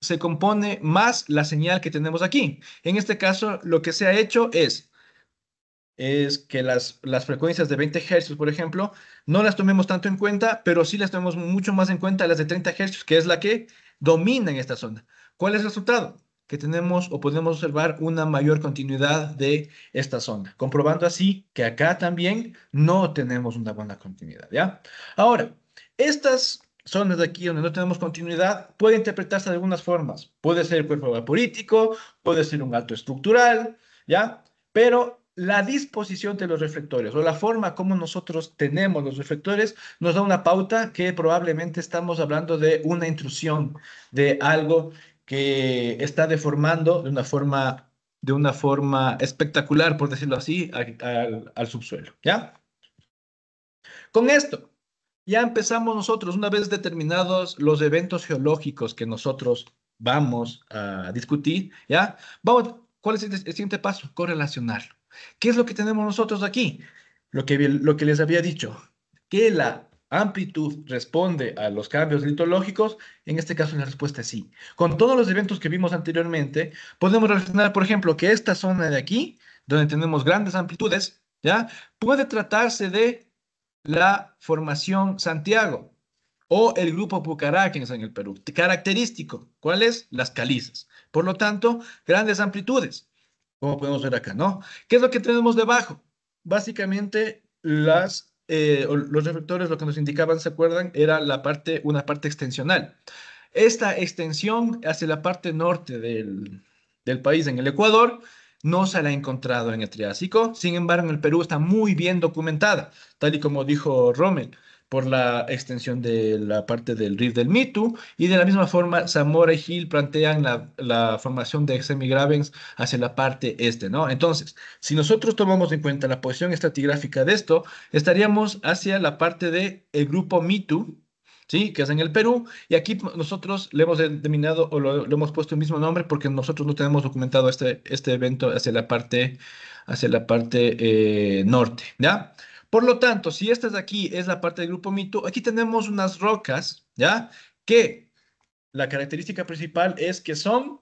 se compone más la señal que tenemos aquí. En este caso, lo que se ha hecho es que las frecuencias de 20 Hz, por ejemplo, no las tomemos tanto en cuenta, pero sí las tomemos mucho más en cuenta las de 30 Hz, que es la que domina en esta zona. ¿Cuál es el resultado? Que tenemos o podemos observar una mayor continuidad de esta zona, comprobando así que acá también no tenemos una buena continuidad, ¿ya? Ahora, estas zonas de aquí donde no tenemos continuidad puede interpretarse de algunas formas. Puede ser el cuerpo vaporítico, puede ser un alto estructural, ¿ya? Pero la disposición de los reflectores o la forma como nosotros tenemos los reflectores nos da una pauta que probablemente estamos hablando de una intrusión, de algo que está deformando de una forma espectacular, por decirlo así, al subsuelo, ¿ya? Con esto, ya empezamos nosotros, una vez determinados los eventos geológicos que nosotros vamos a discutir, ¿ya? ¿Cuál es el siguiente paso? Correlacionarlo. ¿Qué es lo que tenemos nosotros aquí? Lo que les había dicho, que la amplitud responde a los cambios litológicos, en este caso la respuesta es sí. Con todos los eventos que vimos anteriormente, podemos relacionar, por ejemplo, que esta zona de aquí, donde tenemos grandes amplitudes, ¿ya? Puede tratarse de la formación Santiago o el grupo Pucaráquens en el Perú. Característico, ¿cuáles? Las calizas. Por lo tanto, grandes amplitudes, como podemos ver acá, ¿no? ¿Qué es lo que tenemos debajo? Básicamente, los reflectores, lo que nos indicaban, ¿se acuerdan? Era una parte extensional. Esta extensión hacia la parte norte del país, en el Ecuador, no se la ha encontrado en el Triásico. Sin embargo, en el Perú está muy bien documentada, tal y como dijo Rommel, por la extensión de la parte del Rift del Mitu. Y de la misma forma, Zamora y Gil plantean la formación de semigravens hacia la parte este, ¿no? Entonces, si nosotros tomamos en cuenta la posición estratigráfica de esto, estaríamos hacia la parte del grupo Mitu, ¿sí? Que es en el Perú, y aquí nosotros le hemos denominado o le hemos puesto el mismo nombre porque nosotros no tenemos documentado este evento hacia la parte norte, ¿ya? Por lo tanto, si esta de aquí es la parte del grupo Mito, aquí tenemos unas rocas, ¿ya? Que la característica principal es que son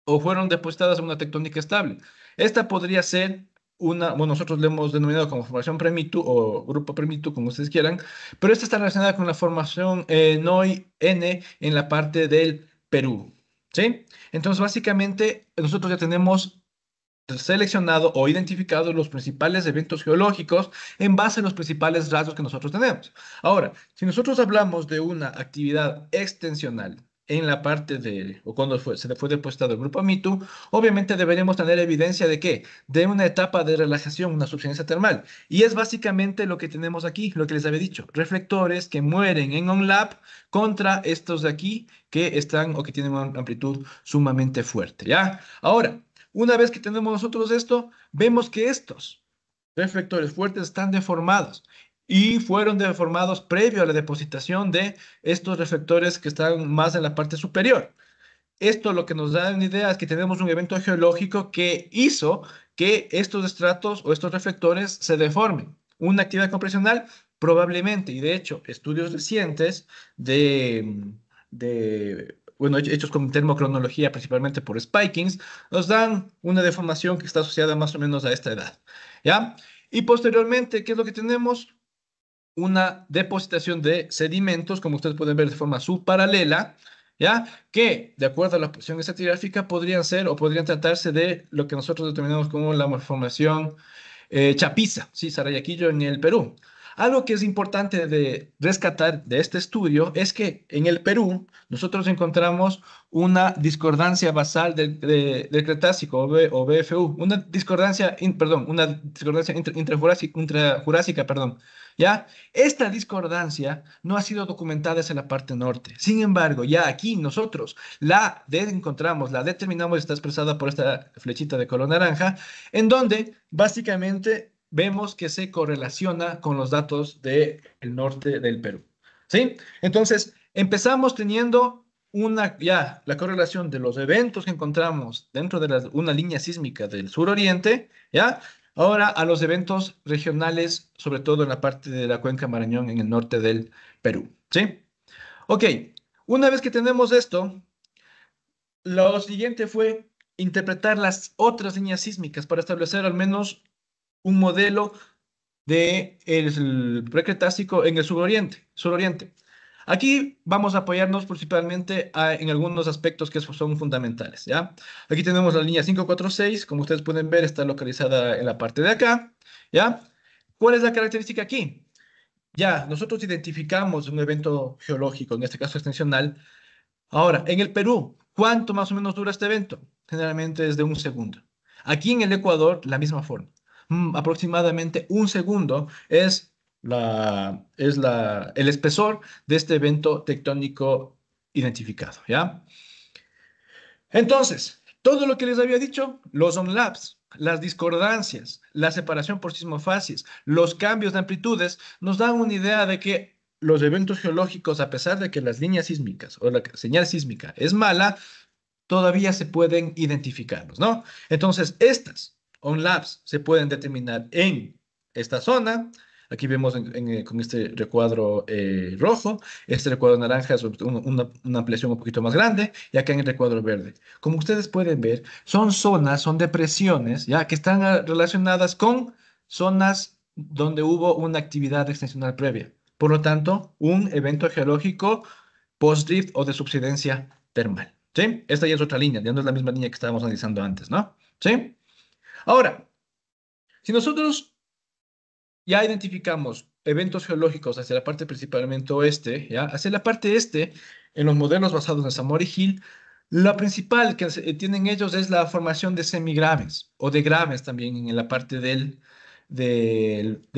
o fueron depositadas en una tectónica estable. Esta podría ser bueno, nosotros le hemos denominado como formación Premitu o grupo Premitu, como ustedes quieran, pero esta está relacionada con la formación NOI-N en la parte del Perú, ¿sí? Entonces, básicamente, nosotros ya tenemos seleccionado o identificado los principales eventos geológicos en base a los principales rasgos que nosotros tenemos. Ahora, si nosotros hablamos de una actividad extensional en la parte de, o cuando se le fue depositado el grupo Mitu, obviamente deberíamos tener evidencia de qué, de una etapa de relajación, una subsidencia termal. Y es básicamente lo que tenemos aquí, lo que les había dicho, reflectores que mueren en ONLAP contra estos de aquí que están o que tienen una amplitud sumamente fuerte, ¿ya? Ahora, una vez que tenemos nosotros esto, vemos que estos reflectores fuertes están deformados y fueron deformados previo a la depositación de estos reflectores que están más en la parte superior. Esto lo que nos da una idea es que tenemos un evento geológico que hizo que estos estratos o estos reflectores se deformen. Una actividad compresional probablemente, y de hecho, estudios recientes bueno, hechos con termocronología, principalmente por Spikings, nos dan una deformación que está asociada más o menos a esta edad, ¿ya? Y posteriormente, ¿qué es lo que tenemos? Una depositación de sedimentos, como ustedes pueden ver de forma subparalela, ¿ya? Que, de acuerdo a la posición estratigráfica, podrían ser o podrían tratarse de lo que nosotros determinamos como la malformación Chapiza, sí, Sarayaquillo en el Perú. Algo que es importante de rescatar de este estudio es que en el Perú nosotros encontramos una discordancia basal del Cretácico o BFU, una discordancia, perdón, una discordancia intrajurásica, perdón, ¿ya? Esta discordancia no ha sido documentada hacia la parte norte. Sin embargo, ya aquí nosotros encontramos, la determinamos, está expresada por esta flechita de color naranja, en donde básicamente vemos que se correlaciona con los datos del norte del Perú. ¿Sí? Entonces, empezamos teniendo la correlación de los eventos que encontramos dentro de una línea sísmica del suroriente, ¿ya? Ahora a los eventos regionales, sobre todo en la parte de la cuenca Marañón en el norte del Perú, ¿sí? Ok, una vez que tenemos esto, lo siguiente fue interpretar las otras líneas sísmicas para establecer al menos un modelo del precretácico en el suroriente. Aquí vamos a apoyarnos principalmente en algunos aspectos que son fundamentales, ¿ya? Aquí tenemos la línea 546, como ustedes pueden ver, está localizada en la parte de acá, ¿ya? ¿Cuál es la característica aquí? Ya, nosotros identificamos un evento geológico, en este caso extensional. Ahora, en el Perú, ¿cuánto más o menos dura este evento? Generalmente es de un segundo. Aquí en el Ecuador, la misma forma. Aproximadamente un segundo el espesor de este evento tectónico identificado, ¿ya? Entonces, todo lo que les había dicho, los onlaps, las discordancias, la separación por sismofacies, los cambios de amplitudes, nos dan una idea de que los eventos geológicos, a pesar de que las líneas sísmicas o la señal sísmica es mala, todavía se pueden identificarlos, ¿no? Entonces, estas onlaps se pueden determinar en esta zona. Aquí vemos con este recuadro rojo, este recuadro naranja es una ampliación un poquito más grande, y acá en el recuadro verde. Como ustedes pueden ver, son zonas, son depresiones, ya que están relacionadas con zonas donde hubo una actividad extensional previa. Por lo tanto, un evento geológico post-drift o de subsidencia termal. ¿Sí? Esta ya es otra línea, ya no es la misma línea que estábamos analizando antes, ¿no? ¿Sí? Ahora, si nosotros ya identificamos eventos geológicos hacia la parte principalmente oeste, ¿ya? Hacia la parte este, en los modelos basados en Zamora y Hill, la principal que tienen ellos es la formación de semigraves o de graves también en la parte del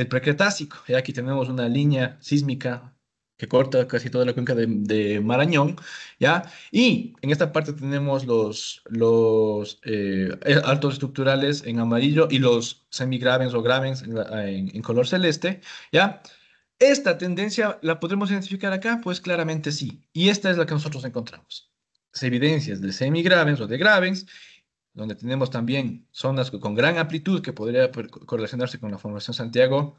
Precretácico. ¿Ya? Aquí tenemos una línea sísmica que corta casi toda la cuenca de Marañón, ¿ya? Y en esta parte tenemos los altos estructurales en amarillo y los semigravens o gravens en color celeste, ¿ya? ¿Esta tendencia la podremos identificar acá? Pues claramente sí. Y esta es la que nosotros encontramos. Evidencias de semigravens o de gravens, donde tenemos también zonas con gran amplitud que podría correlacionarse con la formación Santiago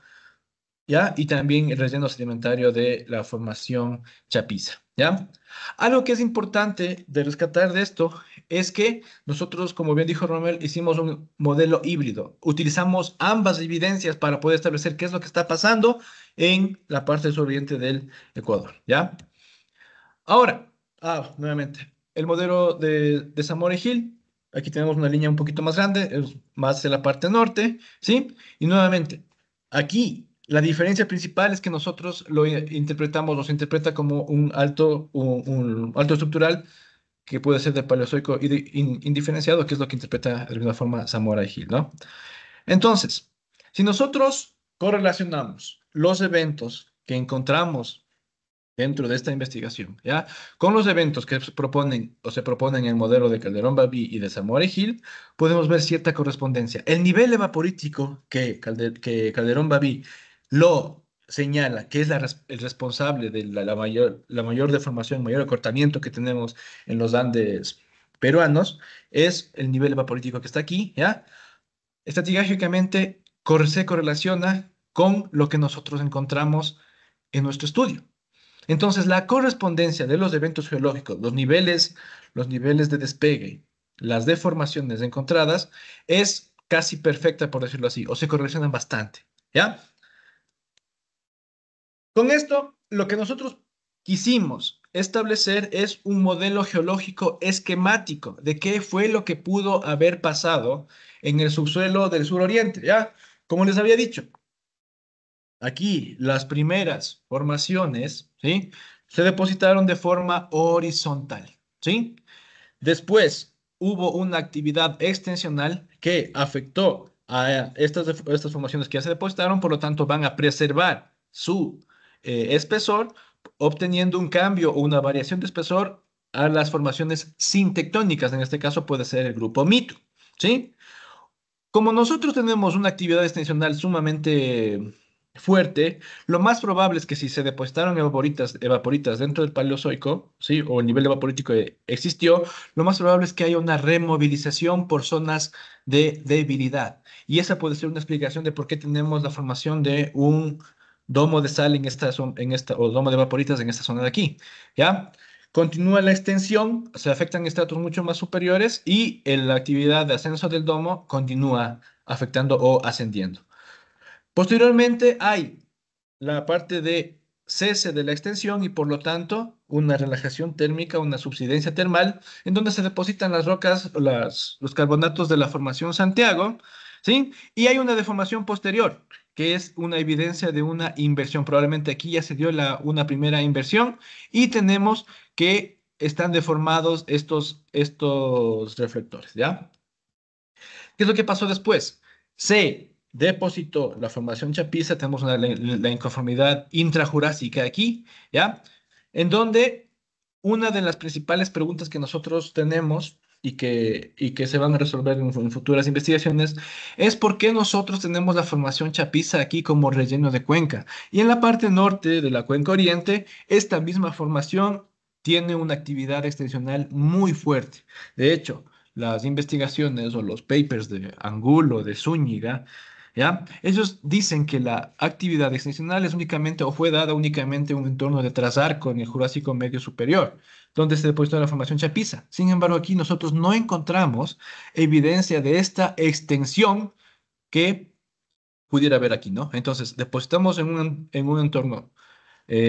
¿ya? Y también el relleno sedimentario de la formación Chapiza, ¿ya? Algo que es importante de rescatar de esto es que nosotros, como bien dijo Romel, hicimos un modelo híbrido. Utilizamos ambas evidencias para poder establecer qué es lo que está pasando en la parte suroriente del Ecuador, ¿ya? Ahora, nuevamente, el modelo de Zamora y Gil. Aquí tenemos una línea un poquito más grande, es más en la parte norte, ¿sí? Y nuevamente, aquí la diferencia principal es que nosotros interpretamos, nos interpreta como un alto estructural que puede ser de Paleozoico indiferenciado, que es lo que interpreta de alguna forma Zamora y Gil, ¿no? Entonces, si nosotros correlacionamos los eventos que encontramos dentro de esta investigación, ¿ya? Con los eventos que se proponen o se proponen en el modelo de Calderón-Baví y de Zamora y Gil, podemos ver cierta correspondencia. El nivel evaporítico que Calderón-Baví lo señala, que es el responsable de la mayor deformación, mayor acortamiento que tenemos en los Andes peruanos, es el nivel evaporítico que está aquí, ¿ya? Estratigráficamente se correlaciona con lo que nosotros encontramos en nuestro estudio. Entonces, la correspondencia de los eventos geológicos, los niveles de despegue, las deformaciones encontradas, es casi perfecta, por decirlo así, o se correlacionan bastante, ¿ya? Con esto, lo que nosotros quisimos establecer es un modelo geológico esquemático de qué fue lo que pudo haber pasado en el subsuelo del suroriente, ¿ya? Como les había dicho, aquí las primeras formaciones, ¿sí? Se depositaron de forma horizontal, ¿sí? Después hubo una actividad extensional que afectó a estas formaciones que ya se depositaron, por lo tanto van a preservar su espesor, obteniendo un cambio o una variación de espesor a las formaciones sintectónicas, en este caso puede ser el grupo mito, ¿sí? Como nosotros tenemos una actividad extensional sumamente fuerte, lo más probable es que si se depositaron evaporitas dentro del Paleozoico, ¿sí? O el nivel evaporítico existió, lo más probable es que haya una removilización por zonas de debilidad. Y esa puede ser una explicación de por qué tenemos la formación de un domo de sal o domo de evaporitas en esta zona de aquí, ¿ya? Continúa la extensión, se afectan estratos mucho más superiores y la actividad de ascenso del domo continúa afectando o ascendiendo. Posteriormente hay la parte de cese de la extensión y por lo tanto una relajación térmica, una subsidencia termal, en donde se depositan las rocas, los carbonatos de la formación Santiago, ¿sí? Y hay una deformación posterior, que es una evidencia de una inversión. Probablemente aquí ya se dio una primera inversión y tenemos que están deformados estos reflectores, ¿ya? ¿Qué es lo que pasó después? Se depositó la formación Chapiza, tenemos la inconformidad intrajurásica aquí, ¿ya? En donde una de las principales preguntas que nosotros tenemos y que se van a resolver en futuras investigaciones es por qué nosotros tenemos la formación Chapiza aquí como relleno de cuenca. Y en la parte norte de la cuenca oriente, esta misma formación tiene una actividad extensional muy fuerte. De hecho, las investigaciones o los papers de Angulo, de Zúñiga, ¿ya? Ellos dicen que la actividad extensional es únicamente o fue dada únicamente en un entorno de Trasarco en el Jurásico Medio Superior, donde se depositó la formación Chapiza. Sin embargo, aquí nosotros no encontramos evidencia de esta extensión que pudiera haber aquí, ¿no? Entonces, depositamos en un entorno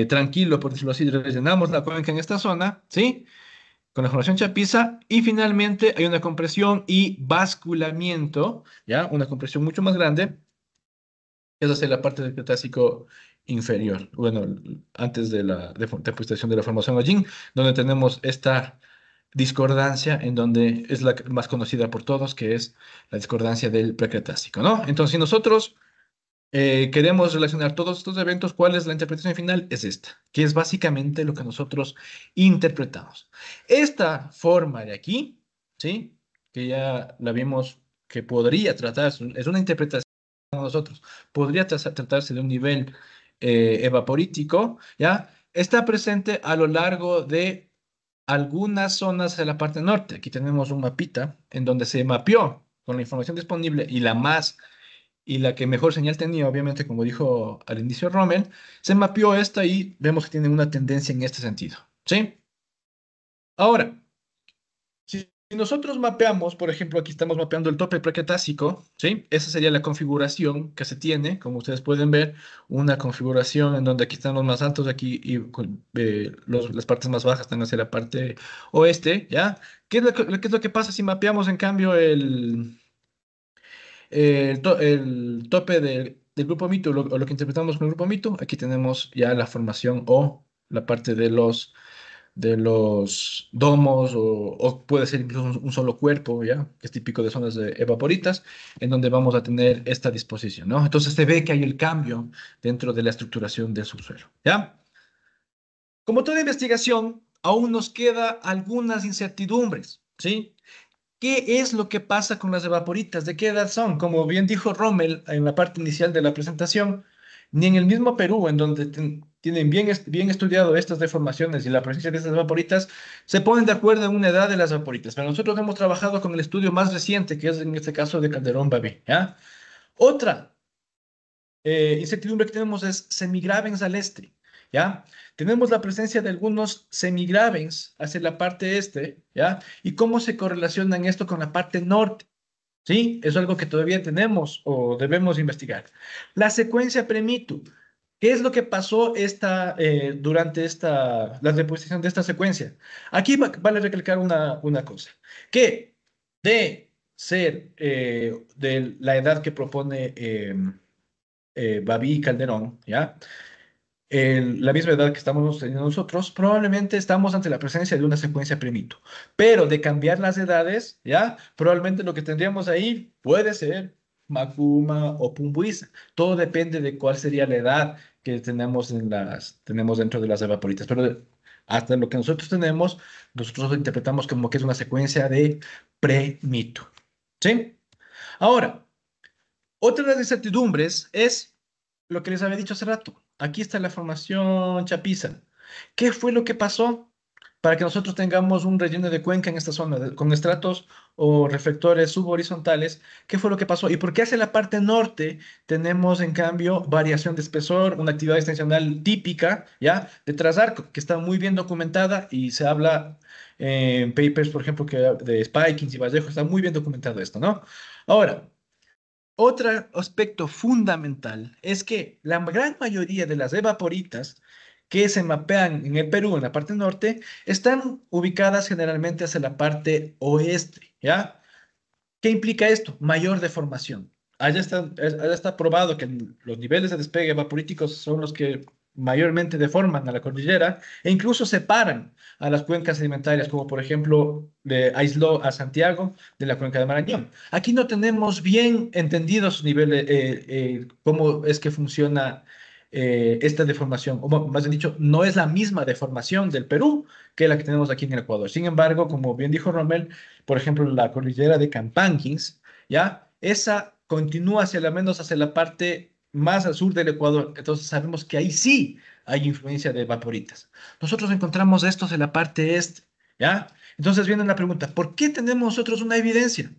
tranquilo, por decirlo así, rellenamos la cuenca en esta zona, ¿sí? Con la formación chapiza y finalmente hay una compresión y basculamiento, ¿ya? Una compresión mucho más grande, que es hacia la parte del Cretácico inferior, bueno, antes de la depositación de la formación Hollín, donde tenemos esta discordancia en donde es la más conocida por todos, que es la discordancia del Precretácico, ¿no? Entonces, si nosotros queremos relacionar todos estos eventos, ¿cuál es la interpretación final? Es esta, que es básicamente lo que nosotros interpretamos. Esta forma de aquí, ¿sí? Que ya la vimos que podría tratarse, es una interpretación de nosotros, podría tratarse de un nivel evaporítico, ¿ya? Está presente a lo largo de algunas zonas de la parte norte. Aquí tenemos un mapita en donde se mapeó con la información disponible y la más y la que mejor señal tenía, obviamente, como dijo al inicio Rommel, se mapeó esta y vemos que tiene una tendencia en este sentido, ¿sí? Ahora, si nosotros mapeamos, por ejemplo, aquí estamos mapeando el tope prequetácico, ¿sí? Esa sería la configuración que se tiene, como ustedes pueden ver, una configuración en donde aquí están los más altos, aquí y las partes más bajas están hacia la parte oeste, ¿ya? ¿Qué es lo que pasa si mapeamos, en cambio, el tope del grupo mito, o lo que interpretamos con el grupo mito? Aquí tenemos ya la formación o la parte de los domos o puede ser incluso un solo cuerpo, ¿ya? Que es típico de zonas de evaporitas, en donde vamos a tener esta disposición, ¿no? Entonces se ve que hay el cambio dentro de la estructuración del subsuelo, ¿ya? Como toda investigación, aún nos queda algunas incertidumbres, ¿sí? ¿Qué es lo que pasa con las evaporitas? ¿De qué edad son? Como bien dijo Rommel en la parte inicial de la presentación, ni en el mismo Perú, en donde tienen bien estudiado estas deformaciones y la presencia de estas evaporitas, se ponen de acuerdo en una edad de las evaporitas. Pero nosotros hemos trabajado con el estudio más reciente, que es en este caso de Calderón Babi, ¿ya? Otra incertidumbre que tenemos es semigravens al este, ¿ya? Tenemos la presencia de algunos semigravens hacia la parte este, ¿ya? ¿Y cómo se correlacionan esto con la parte norte? ¿Sí? Es algo que todavía tenemos o debemos investigar. La secuencia premitu. ¿Qué es lo que pasó durante la deposición de esta secuencia? Aquí vale recalcar una cosa, que de ser de la edad que propone Babi y Calderón, ¿ya? La misma edad que estamos teniendo nosotros, probablemente estamos ante la presencia de una secuencia primito. Pero de cambiar las edades, ¿ya? Probablemente lo que tendríamos ahí puede ser Macuma o Pumbuisa. Todo depende de cuál sería la edad que tenemos dentro de las evaporitas. Pero hasta lo que nosotros lo interpretamos como que es una secuencia de premito. ¿Sí? Ahora, otra de las incertidumbres es lo que les había dicho hace rato. Aquí está la formación chapiza. ¿Qué fue lo que pasó para que nosotros tengamos un relleno de cuenca en esta zona con estratos o reflectores subhorizontales? ¿Qué fue lo que pasó? ¿Y por qué hacia la parte norte tenemos, en cambio, variación de espesor, una actividad extensional típica, ¿ya? De trasarco, que está muy bien documentada y se habla en papers, por ejemplo, de Spikings y Vallejo, está muy bien documentado esto, ¿no? Ahora, otro aspecto fundamental es que la gran mayoría de las evaporitas que se mapean en el Perú, en la parte norte, están ubicadas generalmente hacia la parte oeste, ¿ya? ¿Qué implica esto? Mayor deformación. Allá está probado que los niveles de despegue evaporíticos son los que mayormente deforman a la cordillera e incluso separan a las cuencas sedimentarias, como por ejemplo aisló a Santiago de la cuenca de Marañón. Aquí no tenemos bien entendidos niveles, cómo es que funciona esta deformación, o más bien dicho, no es la misma deformación del Perú que la que tenemos aquí en el Ecuador. Sin embargo, como bien dijo Rommel, por ejemplo, la cordillera de Campanquins, ¿ya? Esa continúa menos hacia la parte más al sur del Ecuador. Entonces sabemos que ahí sí hay influencia de vaporitas. Nosotros encontramos estos en la parte este, ¿ya? Entonces viene la pregunta, ¿por qué tenemos nosotros una evidencia?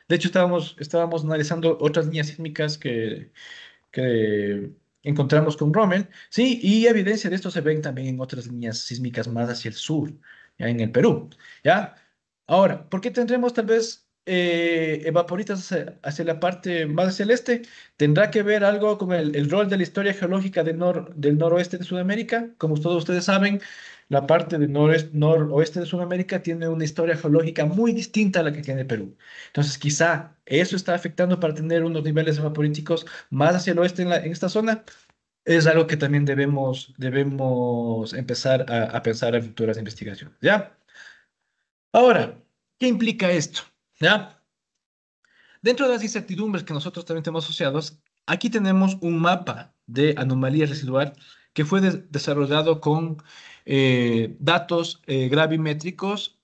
De hecho, estábamos analizando otras líneas sísmicas que encontramos con Rommel, ¿sí? Y evidencia de esto se ven también en otras líneas sísmicas más hacia el sur, ya en el Perú, ¿ya? Ahora, ¿por qué tendremos tal vez evaporitas hacia la parte más hacia el este? ¿Tendrá que ver algo con el rol de la historia geológica del noroeste de Sudamérica? Como todos ustedes saben, la parte del noroeste de Sudamérica tiene una historia geológica muy distinta a la que tiene Perú. Entonces, quizá eso está afectando para tener unos niveles evaporíticos más hacia el oeste en esta zona. Es algo que también debemos empezar a pensar en futuras investigaciones, ¿ya? Ahora, ¿qué implica esto? ¿Ya? Dentro de las incertidumbres que nosotros también tenemos asociados, aquí tenemos un mapa de anomalía residual que fue desarrollado con datos gravimétricos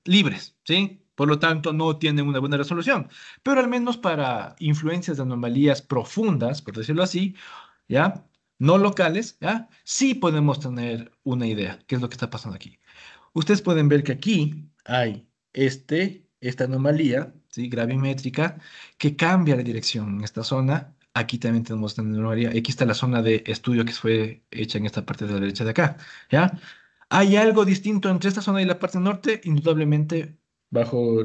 libres, ¿sí? Por lo tanto, no tienen una buena resolución, pero al menos para influencias de anomalías profundas, por decirlo así, ¿ya? No locales, ¿ya? Sí podemos tener una idea, qué es lo que está pasando aquí. Ustedes pueden ver que aquí hay este esta anomalía, ¿sí? Gravimétrica, que cambia la dirección en esta zona. Aquí también tenemos esta anomalía. Aquí está la zona de estudio que fue hecha en esta parte de la derecha de acá, ¿ya? ¿Hay algo distinto entre esta zona y la parte norte? Indudablemente, bajo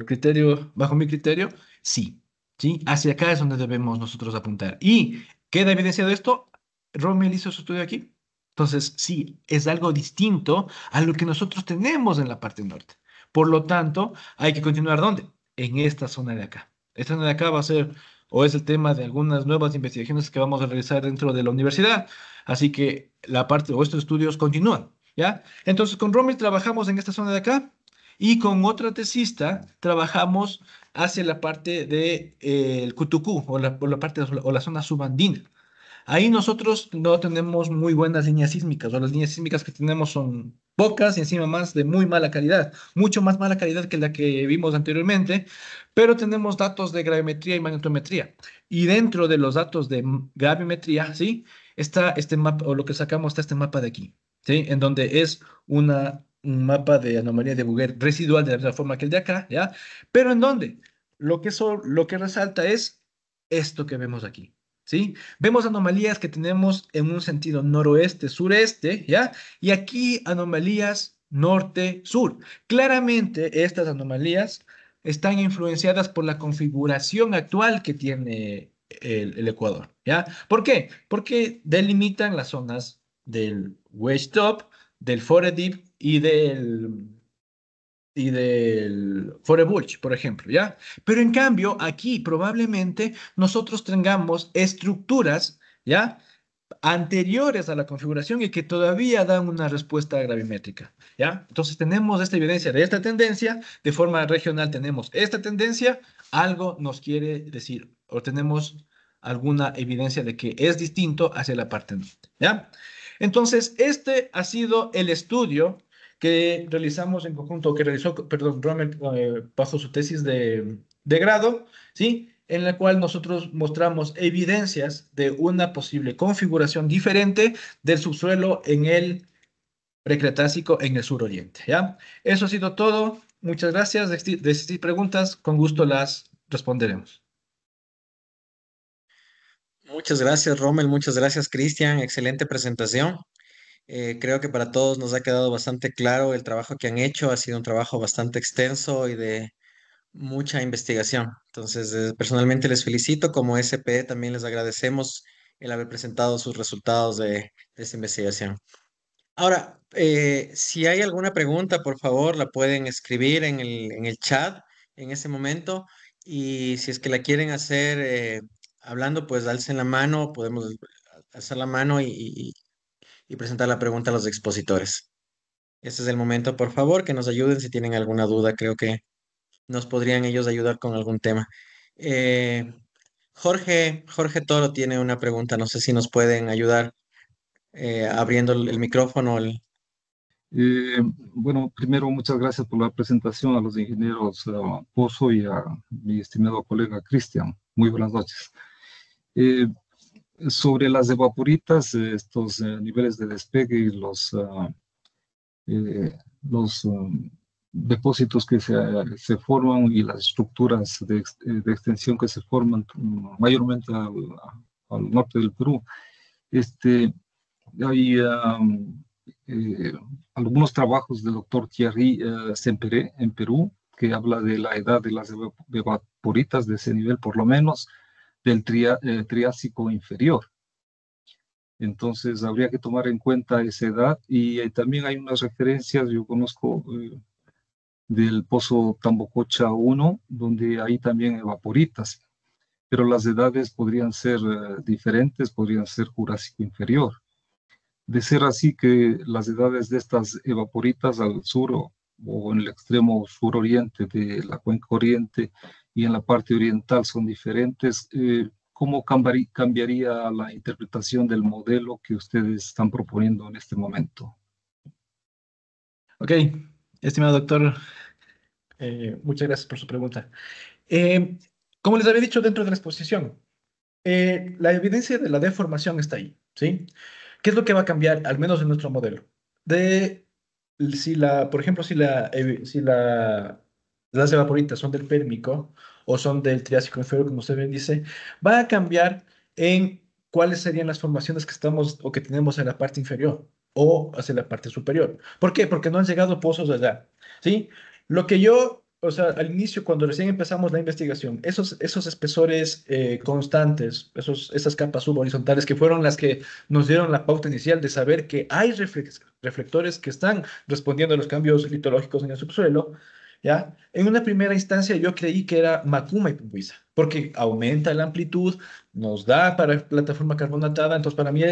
mi criterio, sí. ¿Sí? Hacia acá es donde debemos nosotros apuntar. ¿Y queda evidenciado esto? Rommel hizo su estudio aquí. Entonces, sí, es algo distinto a lo que nosotros tenemos en la parte norte. Por lo tanto, hay que continuar ¿dónde? En esta zona de acá. Esta zona de acá va a ser, o es el tema de algunas nuevas investigaciones que vamos a realizar dentro de la universidad. Así que la parte o estos estudios continúan, ¿ya? Entonces, con Rommel trabajamos en esta zona de acá y con otra tesista trabajamos hacia la parte de el Cutucú o la parte o la zona subandina. Ahí nosotros no tenemos muy buenas líneas sísmicas, o las líneas sísmicas que tenemos son pocas y encima más de muy mala calidad, mucho más mala calidad que la que vimos anteriormente, pero tenemos datos de gravimetría y magnetometría. Y dentro de los datos de gravimetría, ¿sí? Está este mapa, o lo que sacamos está este mapa de aquí, ¿sí? En donde es un mapa de anomalía de Bouguer residual de la misma forma que el de acá, ¿ya? Pero en donde lo que resalta es esto que vemos aquí, ¿sí? Vemos anomalías que tenemos en un sentido noroeste-sureste, ¿ya? Y aquí anomalías norte-sur. Claramente estas anomalías están influenciadas por la configuración actual que tiene el Ecuador, ¿ya? ¿Por qué? Porque delimitan las zonas del Wedge Top, del Foret Deep y del Forebulch, por ejemplo, ¿ya? Pero en cambio, aquí probablemente nosotros tengamos estructuras, ¿ya? Anteriores a la configuración y que todavía dan una respuesta gravimétrica, ¿ya? Entonces tenemos esta evidencia de esta tendencia, de forma regional tenemos esta tendencia, algo nos quiere decir, o tenemos alguna evidencia de que es distinto hacia la parte norte, ¿ya? Entonces, este ha sido el estudio que realizamos en conjunto, que realizó, perdón, Rommel, bajo su tesis de grado, ¿sí? En la cual nosotros mostramos evidencias de una posible configuración diferente del subsuelo en el Precretácico en el suroriente, ¿ya? Eso ha sido todo. Muchas gracias. De existir preguntas, con gusto las responderemos. Muchas gracias, Rommel. Muchas gracias, Cristian. Excelente presentación. Creo que para todos nos ha quedado bastante claro el trabajo que han hecho. Ha sido un trabajo bastante extenso y de mucha investigación. Entonces, personalmente les felicito. Como SP también les agradecemos el haber presentado sus resultados de esta investigación. Ahora, si hay alguna pregunta, por favor, la pueden escribir en el chat en ese momento. Y si es que la quieren hacer hablando, pues alcen la mano, podemos alzar la mano y presentar la pregunta a los expositores. Este es el momento, por favor, que nos ayuden si tienen alguna duda. Creo que nos podrían ellos ayudar con algún tema. Eh, Jorge Toro tiene una pregunta. No sé si nos pueden ayudar abriendo el micrófono. Bueno, primero muchas gracias por la presentación a los ingenieros Pozo y a mi estimado colega Cristian. Muy buenas noches. Eh, Sobre las evaporitas, estos niveles de despegue y los depósitos que se forman y las estructuras de extensión que se forman mayormente al norte del Perú. Este, Hay eh, algunos trabajos del doctor Thierry Semperé en Perú que habla de la edad de las evaporitas de ese nivel, por lo menos del Triásico inferior. Entonces habría que tomar en cuenta esa edad y también hay unas referencias, yo conozco del pozo Tambococha 1, donde hay también evaporitas, pero las edades podrían ser diferentes, podrían ser Jurásico inferior. De ser así que las edades de estas evaporitas al sur o en el extremo suroriente de la cuenca oriente y en la parte oriental son diferentes, ¿cómo cambiaría la interpretación del modelo que ustedes están proponiendo en este momento? Ok, estimado doctor, muchas gracias por su pregunta. Eh, Como les había dicho dentro de la exposición, la evidencia de la deformación está ahí, ¿sí? ¿Qué es lo que va a cambiar, al menos en nuestro modelo? Por ejemplo, si la las evaporitas son del Pérmico o son del Triásico inferior, como usted bien dice, va a cambiar en cuáles serían las formaciones que estamos o que tenemos en la parte inferior o hacia la parte superior. ¿Por qué? Porque no han llegado pozos allá, ¿sí? Lo que yo, o sea, al inicio, cuando recién empezamos la investigación, esos espesores constantes, esas capas subhorizontales que fueron las que nos dieron la pauta inicial de saber que hay reflectores que están respondiendo a los cambios litológicos en el subsuelo, ¿ya? En una primera instancia yo creí que era Macuma y Pumbuiza, porque aumenta la amplitud, nos da para plataforma carbonatada, entonces para mí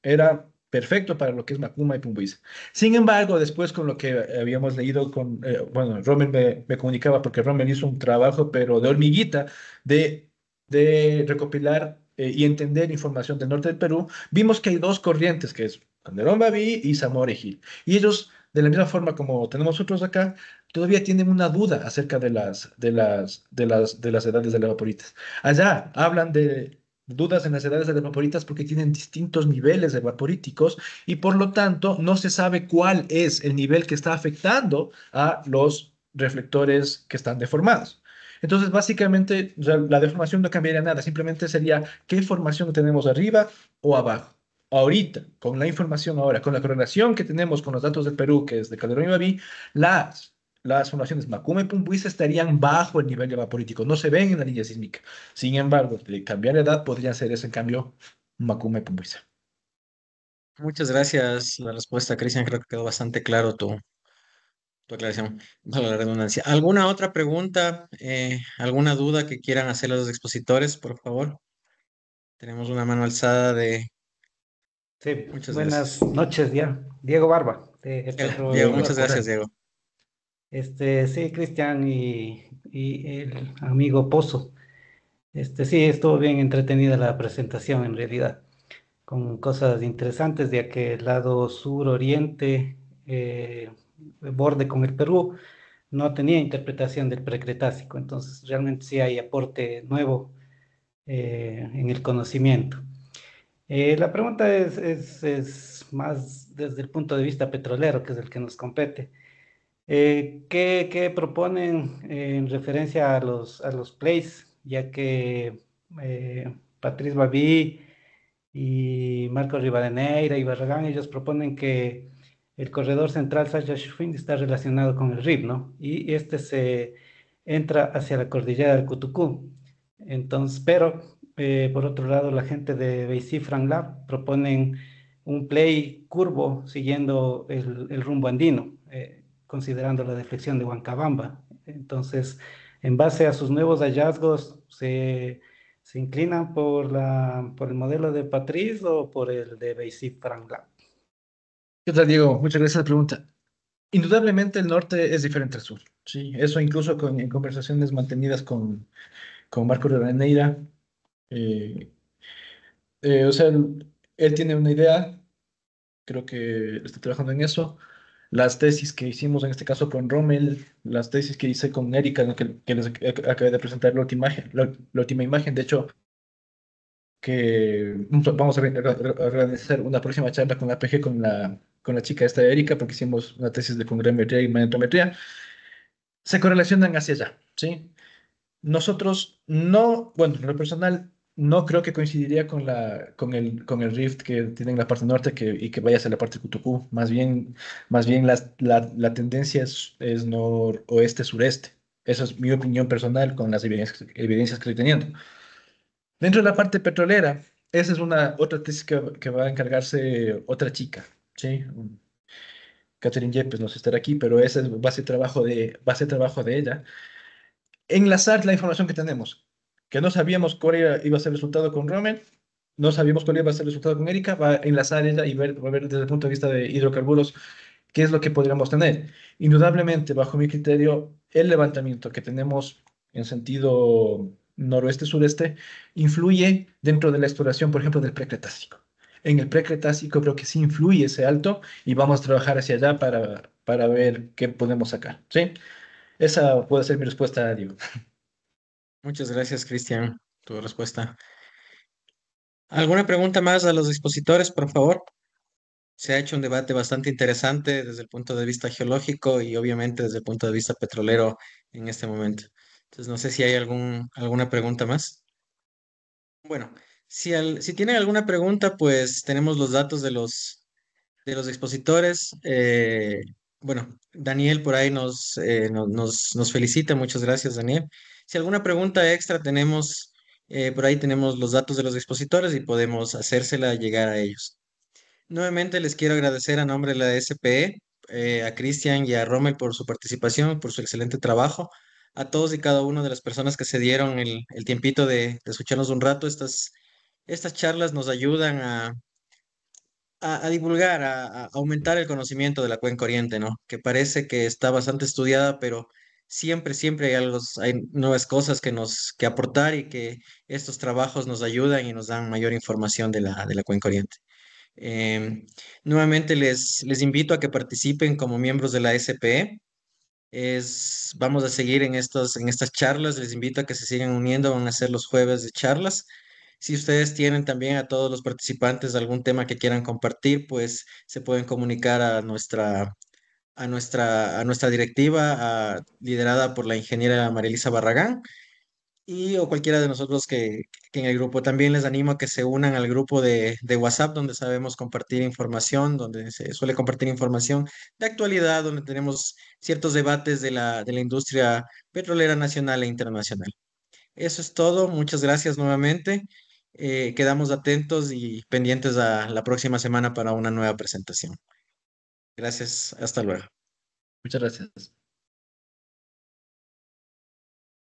era perfecto para lo que es Macuma y Pumbuiza. Sin embargo, después con lo que habíamos leído bueno, Rommel me comunicaba, porque Rommel hizo un trabajo, pero de hormiguita, de, de recopilar y entender información del norte del Perú, vimos que hay dos corrientes, que es Calderón Baví y Zamora y Gil. Y ellos, de la misma forma como tenemos nosotros acá, todavía tienen una duda acerca de las edades de las vaporitas. Allá hablan de dudas en las edades de las vaporitas porque tienen distintos niveles de vaporíticos y por lo tanto no se sabe cuál es el nivel que está afectando a los reflectores que están deformados. Entonces, básicamente, o sea, la deformación no cambiaría nada, simplemente sería qué formación tenemos arriba o abajo. Ahorita, con la información ahora, con la correlación que tenemos con los datos del Perú, que es de Calderón y Baví, las formaciones Macuma y Pumbuiza estarían bajo el nivel de vaporítico, no se ven en la línea sísmica. Sin embargo, de cambiar de edad podría ser ese cambio Macuma y Pumbuiza. Muchas gracias. La respuesta, Cristian, creo que quedó bastante claro tu aclaración. Valga la redundancia. ¿Alguna otra pregunta, alguna duda que quieran hacer los expositores, por favor? Tenemos una mano alzada de... Sí, Muchas buenas gracias. noches ya. Diego Barba, de Diego, Petro muchas gracias, Corral. Diego. Sí, Cristian y el amigo Pozo. Sí, estuvo bien entretenida la presentación en realidad, con cosas interesantes, ya que el lado sur-oriente, borde con el Perú, no tenía interpretación del precretácico, entonces realmente sí hay aporte nuevo en el conocimiento. La pregunta es más desde el punto de vista petrolero, que es el que nos compete. ¿Qué proponen en referencia a los plays? Ya que Patrice Baví y Marco Rivadeneira y Barragán, ellos proponen que el corredor central Sacha-Chafuín está relacionado con el RIB, ¿no? Y este se entra hacia la cordillera del Cutucú. Entonces, pero por otro lado, la gente de Beicifran Lab proponen un play curvo siguiendo el rumbo andino, considerando la deflexión de Huancabamba. Entonces, en base a sus nuevos hallazgos, se inclinan por el modelo de Patrice o por el de Basic Franklin. ¿Qué tal, Diego? Muchas gracias por la pregunta. Indudablemente el norte es diferente al sur. Sí, eso incluso en conversaciones mantenidas con Marco Rivadeneira. eh, o sea, él tiene una idea, creo que está trabajando en eso. Las tesis que hicimos en este caso con Rommel, las tesis que hice con Erika, ¿no? que les acabé de presentar la última imagen, de hecho, que vamos a organizar una próxima charla con la APG con la chica esta de Erika, porque hicimos una tesis de congremetría y magnetometría, se correlacionan hacia allá, ¿sí? Nosotros no, bueno, en lo personal, no creo que coincidiría con el rift que tiene en la parte norte y que vaya hacia la parte de Cutucú. Más bien la tendencia es noroeste-sureste. Esa es mi opinión personal con las evidencias que estoy teniendo. Dentro de la parte petrolera, esa es una otra tesis que va a encargarse otra chica, ¿sí? Catherine Yepes no sé estar aquí, pero ese va a ser trabajo de ella enlazar la información que tenemos, que no sabíamos cuál iba a ser el resultado con Rommel, no sabíamos cuál iba a ser el resultado con Erika, va a enlazar ella y va a ver desde el punto de vista de hidrocarburos qué es lo que podríamos tener. Indudablemente, bajo mi criterio, el levantamiento que tenemos en sentido noroeste-sureste influye dentro de la exploración, por ejemplo, del precretácico. En el precretácico creo que sí influye ese alto y vamos a trabajar hacia allá para ver qué podemos sacar, ¿sí? Esa puede ser mi respuesta, Diego. Muchas gracias, Cristian, tu respuesta. ¿Alguna pregunta más a los expositores, por favor? Se ha hecho un debate bastante interesante desde el punto de vista geológico y obviamente desde el punto de vista petrolero en este momento. Entonces, no sé si hay alguna pregunta más. Bueno, si tienen alguna pregunta, pues tenemos los datos de los expositores. Bueno, Daniel por ahí nos felicita. Muchas gracias, Daniel. Si alguna pregunta extra tenemos, por ahí tenemos los datos de los expositores y podemos hacérsela llegar a ellos. Nuevamente les quiero agradecer a nombre de la SPE, a Cristian y a Rommel por su participación, por su excelente trabajo. A todos y cada una de las personas que se dieron el tiempito de escucharnos un rato, estas charlas nos ayudan a divulgar, a aumentar el conocimiento de la Cuenca Oriente, ¿no? Que parece que está bastante estudiada, pero siempre hay nuevas cosas que aportar y que estos trabajos nos ayudan y nos dan mayor información de la Cuenca Oriente. Nuevamente les invito a que participen como miembros de la SPE. Vamos a seguir en estas charlas. Les invito a que se sigan uniendo. Van a ser los jueves de charlas. Si ustedes tienen también a todos los participantes algún tema que quieran compartir, pues se pueden comunicar a nuestra directiva, liderada por la ingeniera Marilisa Barragán y o cualquiera de nosotros que en el grupo. También les animo a que se unan al grupo de WhatsApp donde sabemos compartir información, donde se suele compartir información de actualidad, donde tenemos ciertos debates de la industria petrolera nacional e internacional. Eso es todo. Muchas gracias nuevamente. Quedamos atentos y pendientes a la próxima semana para una nueva presentación. Gracias. Hasta luego. Muchas gracias.